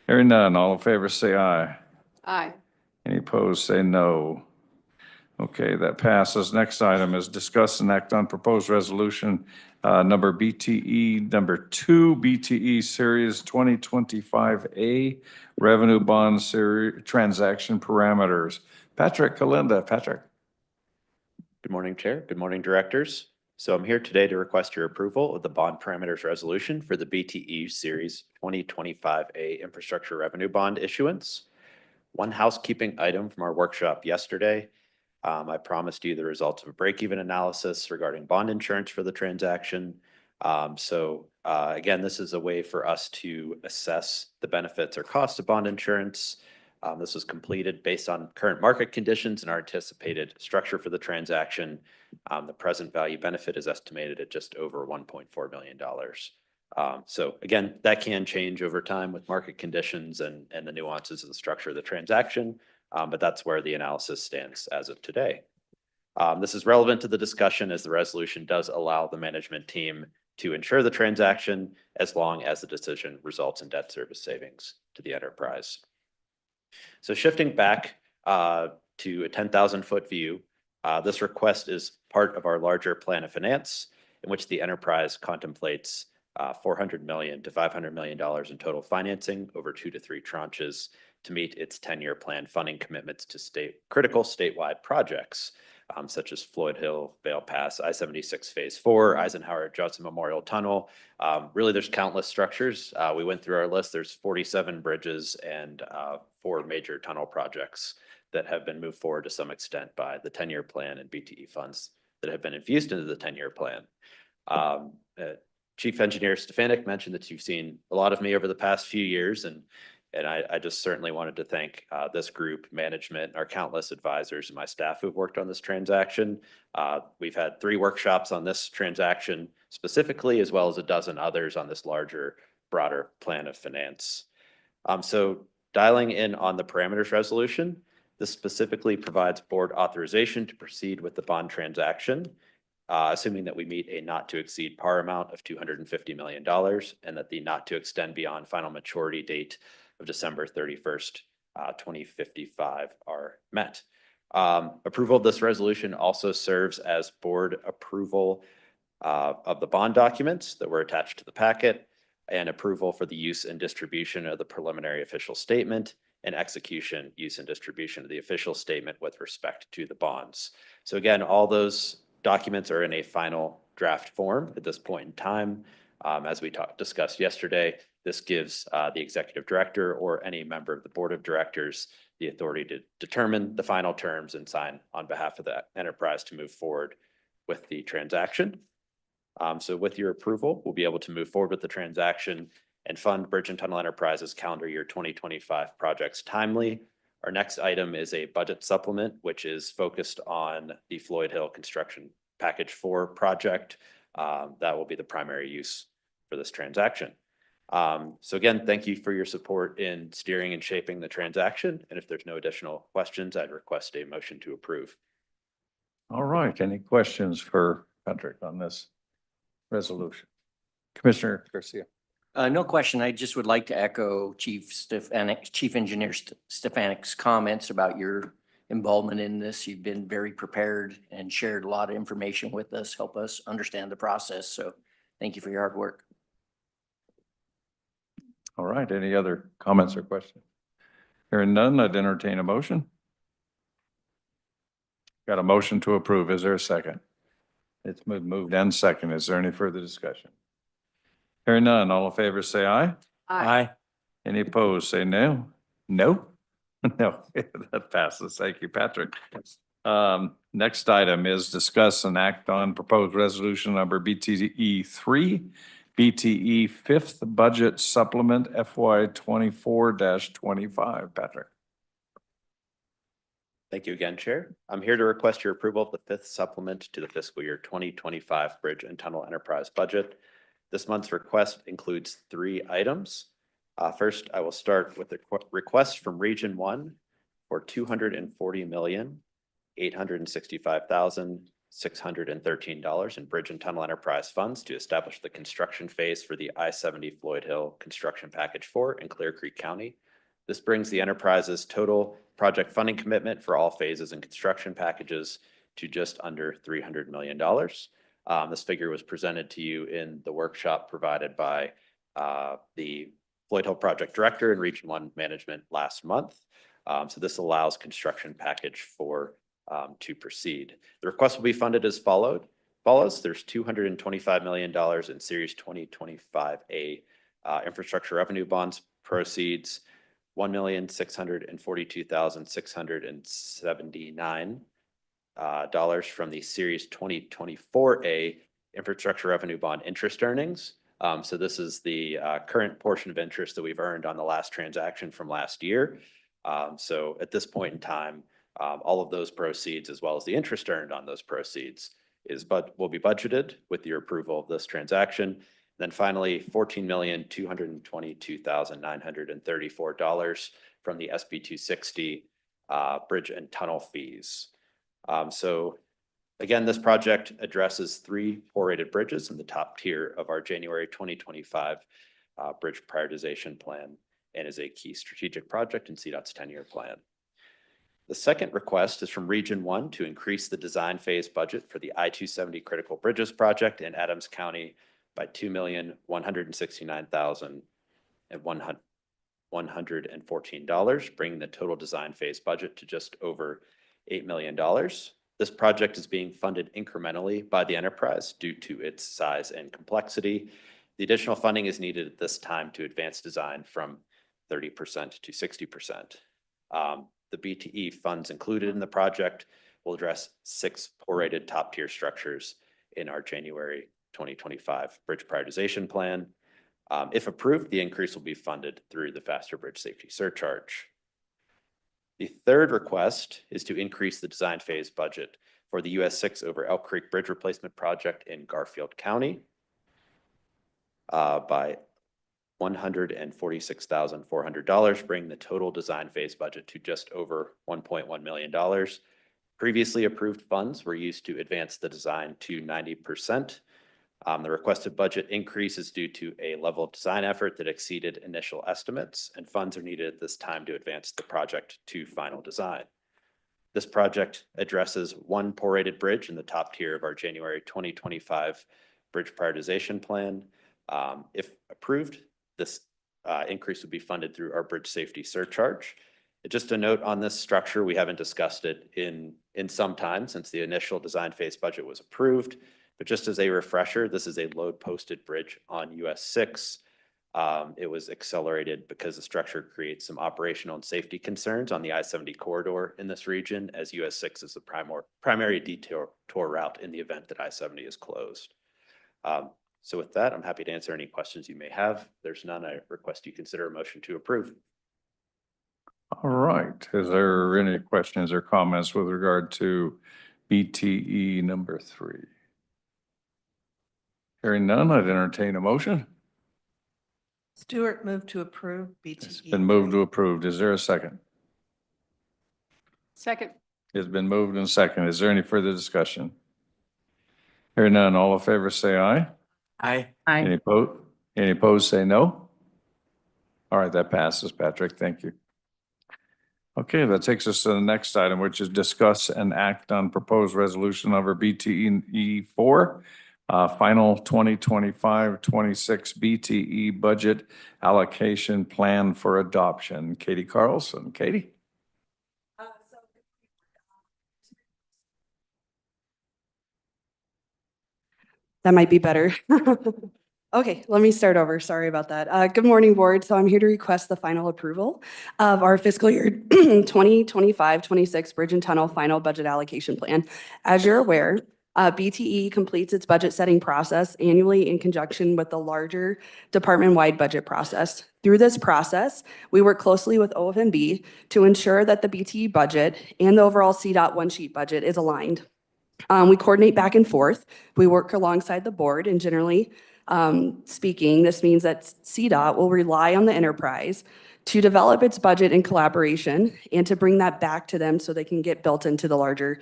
Hearing none, all in favor say aye. Aye. Any opposed, say no. Okay, that passes. Next item is discuss and act on proposed resolution number BTE number 2, BTE Series 2025A Revenue Bond Series Transaction Parameters. Patrick Kalinda. Patrick. Good morning, Chair. Good morning, Directors. So I'm here today to request your approval of the bond parameters resolution for the BTE Series 2025A Infrastructure Revenue Bond issuance. One housekeeping item from our workshop yesterday. I promised you the results of a break-even analysis regarding bond insurance for the transaction. Again, this is a way for us to assess the benefits or costs of bond insurance. This was completed based on current market conditions and our anticipated structure for the transaction. The present value benefit is estimated at just over $1.4 million. Again, that can change over time with market conditions and the nuances of the structure of the transaction, but that's where the analysis stands as of today. This is relevant to the discussion as the resolution does allow the management team to insure the transaction as long as the decision results in debt service savings to the enterprise. So shifting back to a 10,000-foot view, this request is part of our larger plan of finance in which the enterprise contemplates $400 million to $500 million in total financing over 2 to 3 tranches to meet its 10-year plan funding commitments to critical statewide projects such as Floyd Hill, Vail Pass, I-76 Phase 4, Eisenhower Johnson Memorial Tunnel. Really, there's countless structures. We went through our list. There's 47 bridges and 4 major tunnel projects that have been moved forward to some extent by the 10-year plan and BTE funds that have been infused into the 10-year plan. Chief Engineer Stefanik mentioned that you've seen a lot of me over the past few years, and I just certainly wanted to thank this group, management, our countless advisors and my staff who've worked on this transaction. We've had 3 workshops on this transaction specifically, as well as a dozen others on this larger, broader plan of finance. So dialing in on the parameters resolution, this specifically provides board authorization to proceed with the bond transaction, assuming that we meet a not to exceed par amount of $250 million and that the not to extend beyond final maturity date of December 31st, 2055 are met. Approval of this resolution also serves as board approval of the bond documents that were attached to the packet and approval for the use and distribution of the preliminary official statement and execution, use and distribution of the official statement with respect to the bonds. So again, all those documents are in a final draft form at this point in time. As we discussed yesterday, this gives the executive director or any member of the board of directors the authority to determine the final terms and sign on behalf of the enterprise to move forward with the transaction. So with your approval, we'll be able to move forward with the transaction and fund Bridge and Tunnel Enterprises calendar year 2025 projects timely. Our next item is a budget supplement, which is focused on the Floyd Hill Construction Package 4 project. That will be the primary use for this transaction. So again, thank you for your support in steering and shaping the transaction. And if there's no additional questions, I'd request a motion to approve. All right, any questions for Patrick on this resolution? Commissioner Garcia. No question. I just would like to echo Chief Engineer Stefanik's comments about your involvement in this. You've been very prepared and shared a lot of information with us, help us understand the process. So thank you for your hard work. All right, any other comments or questions? Hearing none, I'd entertain a motion. Got a motion to approve. Is there a second? It's moved and second. Is there any further discussion? Hearing none, all in favor say aye. Aye. Any opposed, say no. No? No, that passes. Thank you, Patrick. Next item is discuss and act on proposed resolution number BTE 3, BTE 5th Budget Supplement FY 24-25. Patrick. Thank you again, Chair. I'm here to request your approval of the 5th supplement to the fiscal year 2025 Bridge and Tunnel Enterprise Budget. This month's request includes 3 items. First, I will start with the request from Region 1 for $240,865,613 in Bridge and Tunnel Enterprise funds to establish the construction phase for the I-70 Floyd Hill Construction Package 4 in Clear Creek County. This brings the enterprise's total project funding commitment for all phases and construction packages to just under $300 million. This figure was presented to you in the workshop provided by the Floyd Hill Project Director and Region 1 Management last month. So this allows construction package 4 to proceed. The request will be funded as follows. There's $225 million in Series 2025A infrastructure revenue bonds proceeds, $1,642,679 from the Series 2024A infrastructure revenue bond interest earnings. So this is the current portion of interest that we've earned on the last transaction from last year. So at this point in time, all of those proceeds, as well as the interest earned on those proceeds, will be budgeted with your approval of this transaction. Then finally, $14,222,934 from the SB 260 bridge and tunnel fees. So again, this project addresses 3 poor-rated bridges in the top tier of our January 2025 bridge prioritization plan and is a key strategic project in CDOT's 10-year plan. The second request is from Region 1 to increase the design phase budget for the I-270 Critical Bridges project in Adams County by $2,169,114, bringing the total design phase budget to just over $8 million. This project is being funded incrementally by the enterprise due to its size and complexity. The additional funding is needed at this time to advance design from 30% to 60%. The BTE funds included in the project will address 6 poor-rated top-tier structures in our January 2025 bridge prioritization plan. If approved, the increase will be funded through the Faster Bridge Safety Surcharge. The third request is to increase the design phase budget for the US 6 over Elk Creek Bridge Replacement Project in Garfield County by $146,400, bringing the total design phase budget to just over $1.1 million. Previously approved funds were used to advance the design to 90%. The requested budget increase is due to a level of design effort that exceeded initial estimates, and funds are needed at this time to advance the project to final design. This project addresses 1 poor-rated bridge in the top tier of our January 2025 bridge prioritization plan. If approved, this increase would be funded through our bridge safety surcharge. Just a note on this structure, we haven't discussed it in some time since the initial design phase budget was approved. But just as a refresher, this is a load-posted bridge on US 6. It was accelerated because the structure creates some operational and safety concerns on the I-70 corridor in this region, as US 6 is the primary detour route in the event that I-70 is closed. So with that, I'm happy to answer any questions you may have. If there's none, I request you consider a motion to approve. All right. Is there any questions or comments with regard to BTE number 3? Hearing none, I'd entertain a motion. Stewart moved to approve It's BTE. been moved to approved. Is there a second? Second. It's been moved and second. Is there any further discussion? Hearing none, all in favor say aye. Aye. Any opposed? Any opposed, say no. All right, that passes, Patrick. Thank you. Okay, that takes us to the next item, which is discuss and act on proposed resolution number BTE 4, final 2025-26 BTE budget allocation plan for adoption. Katie Carlson. Katie? That might be better. Okay, let me start over. Sorry about that. Good morning, board. So I'm here to request the final approval of our fiscal year 2025-26 Bridge and Tunnel Final Budget Allocation Plan. As you're aware, BTE completes its budget setting process annually in conjunction with the larger department-wide budget process. Through this process, we work closely with OFMB to ensure that the BTE budget and the overall CDOT one-sheet budget is aligned. We coordinate back and forth. We work alongside the board, and generally speaking, this means that CDOT will rely on the enterprise to develop its budget in collaboration and to bring that back to them so they can get built into the larger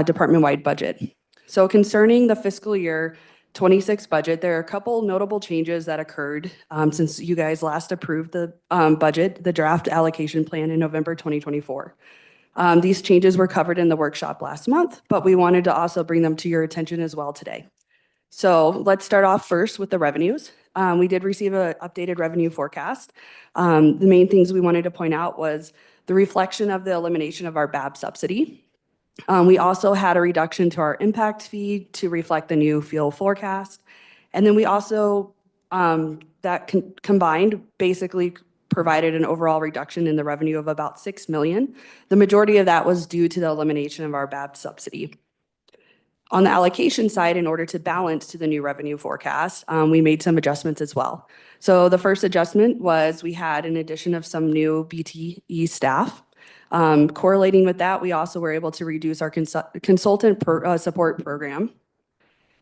department-wide budget. So concerning the fiscal year 26 budget, there are a couple notable changes that occurred since you guys last approved the budget, the draft allocation plan in November 2024. These changes were covered in the workshop last month, but we wanted to also bring them to your attention as well today. So let's start off first with the revenues. We did receive an updated revenue forecast. The main things we wanted to point out was the reflection of the elimination of our BAB subsidy. We also had a reduction to our impact fee to reflect the new fuel forecast. And then we also, combined, basically provided an overall reduction in the revenue of about $6 million. The majority of that was due to the elimination of our BAB subsidy. On the allocation side, in order to balance to the new revenue forecast, we made some adjustments as well. So the first adjustment was we had an addition of some new BTE staff. Correlating with that, we also were able to reduce our consultant support program.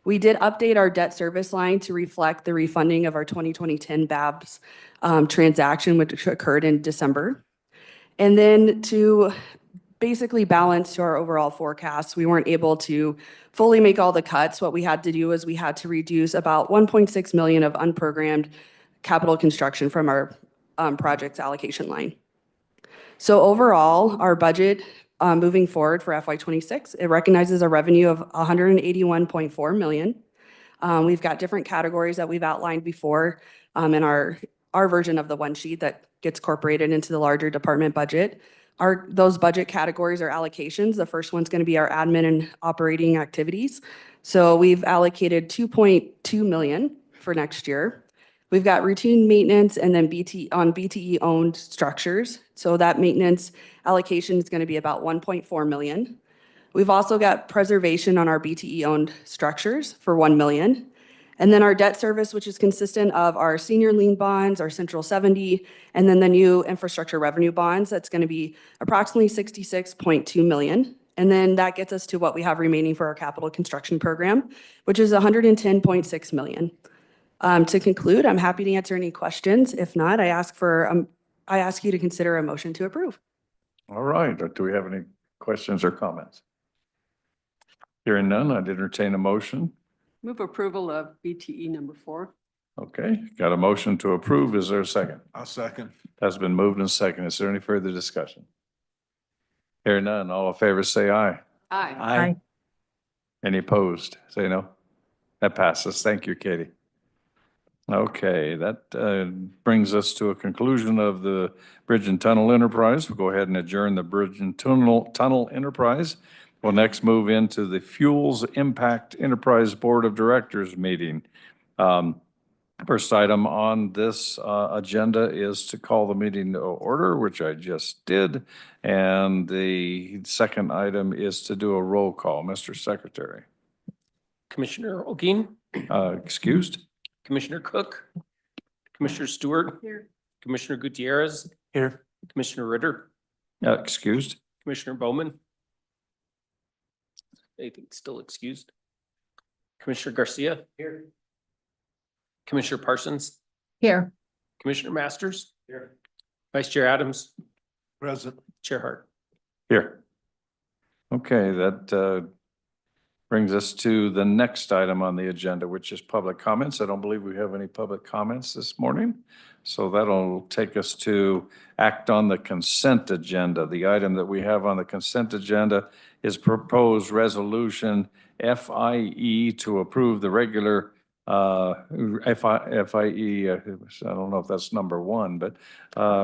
We did update our debt service line to reflect the refunding of our 2020-10 BABS transaction, which occurred in December. And then to basically balance to our overall forecast, we weren't able to fully make all the cuts. What we had to do is we had to reduce about $1.6 million of unprogrammed capital construction from our projects allocation line. So overall, our budget moving forward for FY26, it recognizes a revenue of $181.4 million. We've got different categories that we've outlined before in our version of the one sheet that gets incorporated into the larger department budget. Those budget categories are allocations. The first one's going to be our admin and operating activities. So we've allocated $2.2 million for next year. We've got routine maintenance and then BTE owned structures. So that maintenance allocation is going to be about $1.4 million. We've also got preservation on our BTE owned structures for $1 million. And then our debt service, which is consistent of our senior lien bonds, our Central 70, and then the new infrastructure revenue bonds, that's going to be approximately $66.2 million. And then that gets us to what we have remaining for our capital construction program, which is $110.6 million. To conclude, I'm happy to answer any questions. If not, I ask you to consider a motion to approve. All right. Do we have any questions or comments? Hearing none, I'd entertain a motion. Move approval of BTE number 4. Okay, got a motion to approve. Is there a second? I'll second. Has been moved and second. Is there any further discussion? Hearing none, all in favor say aye. Aye. Any opposed? Say no. That passes. Thank you, Katie. Okay, that brings us to a conclusion of the Bridge and Tunnel Enterprise. We'll go ahead and adjourn the Bridge and Tunnel Enterprise. We'll next move into the Fuels Impact Enterprise Board of Directors meeting. First item on this agenda is to call the meeting to order, which I just did. And the second item is to do a roll call. Mr. Secretary. Commissioner Olguin. Excused. Commissioner Cook. Commissioner Stewart. Here. Commissioner Gutierrez. Here. Commissioner Ritter. Excused. Commissioner Bowman. I think still excused. Commissioner Garcia. Here. Commissioner Parsons. Here. Commissioner Masters? Here. Vice Chair Adams? Present. Chair Hart? Here. Okay, that brings us to the next item on the agenda, which is public comments. I don't believe we have any public comments this morning. So that'll take us to act on the consent agenda. The item that we have on the consent agenda is proposed resolution FIE to approve the regular FIE, I don't know if that's number one, but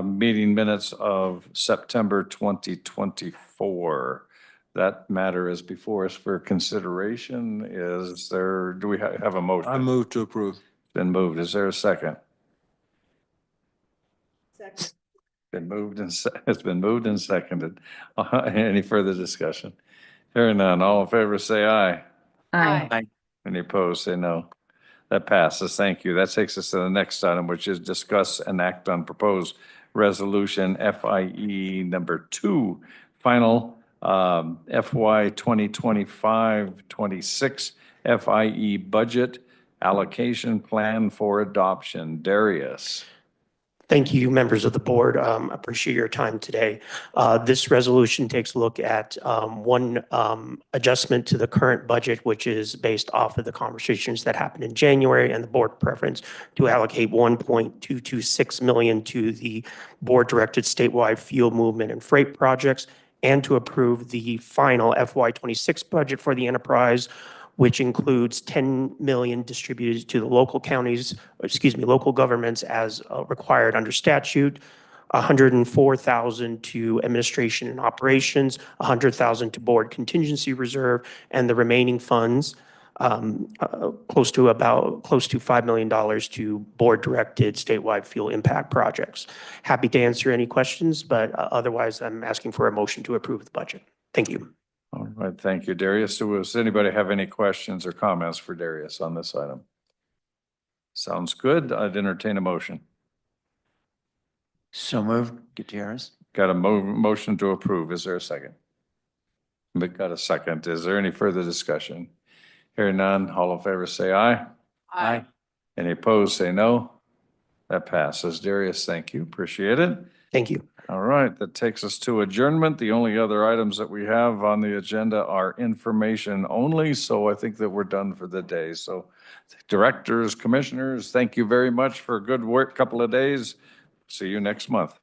meeting minutes of September 2024. That matter is before us for consideration. Is there, do we have a motion? I move to approve. Been moved. Is there a second? Second. Been moved and, it's been moved and seconded. Any further discussion? Hearing none, all in favor say aye. Aye. Any opposed, say no. That passes. Thank you. That takes us to the next item, which is discuss and act on proposed resolution FIE number 2, final FY 2025-26 FIE budget allocation plan for adoption. Darius. Thank you, members of the board. Appreciate your time today. This resolution takes a look at one adjustment to the current budget, which is based off of the conversations that happened in January and the board preference to allocate 1.226 million to the board-directed statewide fuel movement and freight projects, and to approve the final FY 26 budget for the enterprise, which includes 10 million distributed to the local counties, local governments as required under statute, 104,000 to administration and operations, 100,000 to board contingency reserve, and the remaining funds, close to $5 million to board-directed statewide fuel impact projects. Happy to answer any questions, but otherwise I'm asking for a motion to approve the budget. Thank you. All right, thank you, Darius. Does anybody have any questions or comments for Darius on this item? Sounds good. I'd entertain a motion. So moved. Gutierrez. Got a motion to approve. Is there a second? Got a second. Is there any further discussion? Hearing none, all in favor say aye. Aye. Any opposed, say no. That passes. Darius, thank you. Appreciate it. Thank you. All right, that takes us to adjournment. The only other items that we have on the agenda are information only, so I think that we're done for the day. So directors, commissioners, thank you very much for a good work couple of days. See you next month.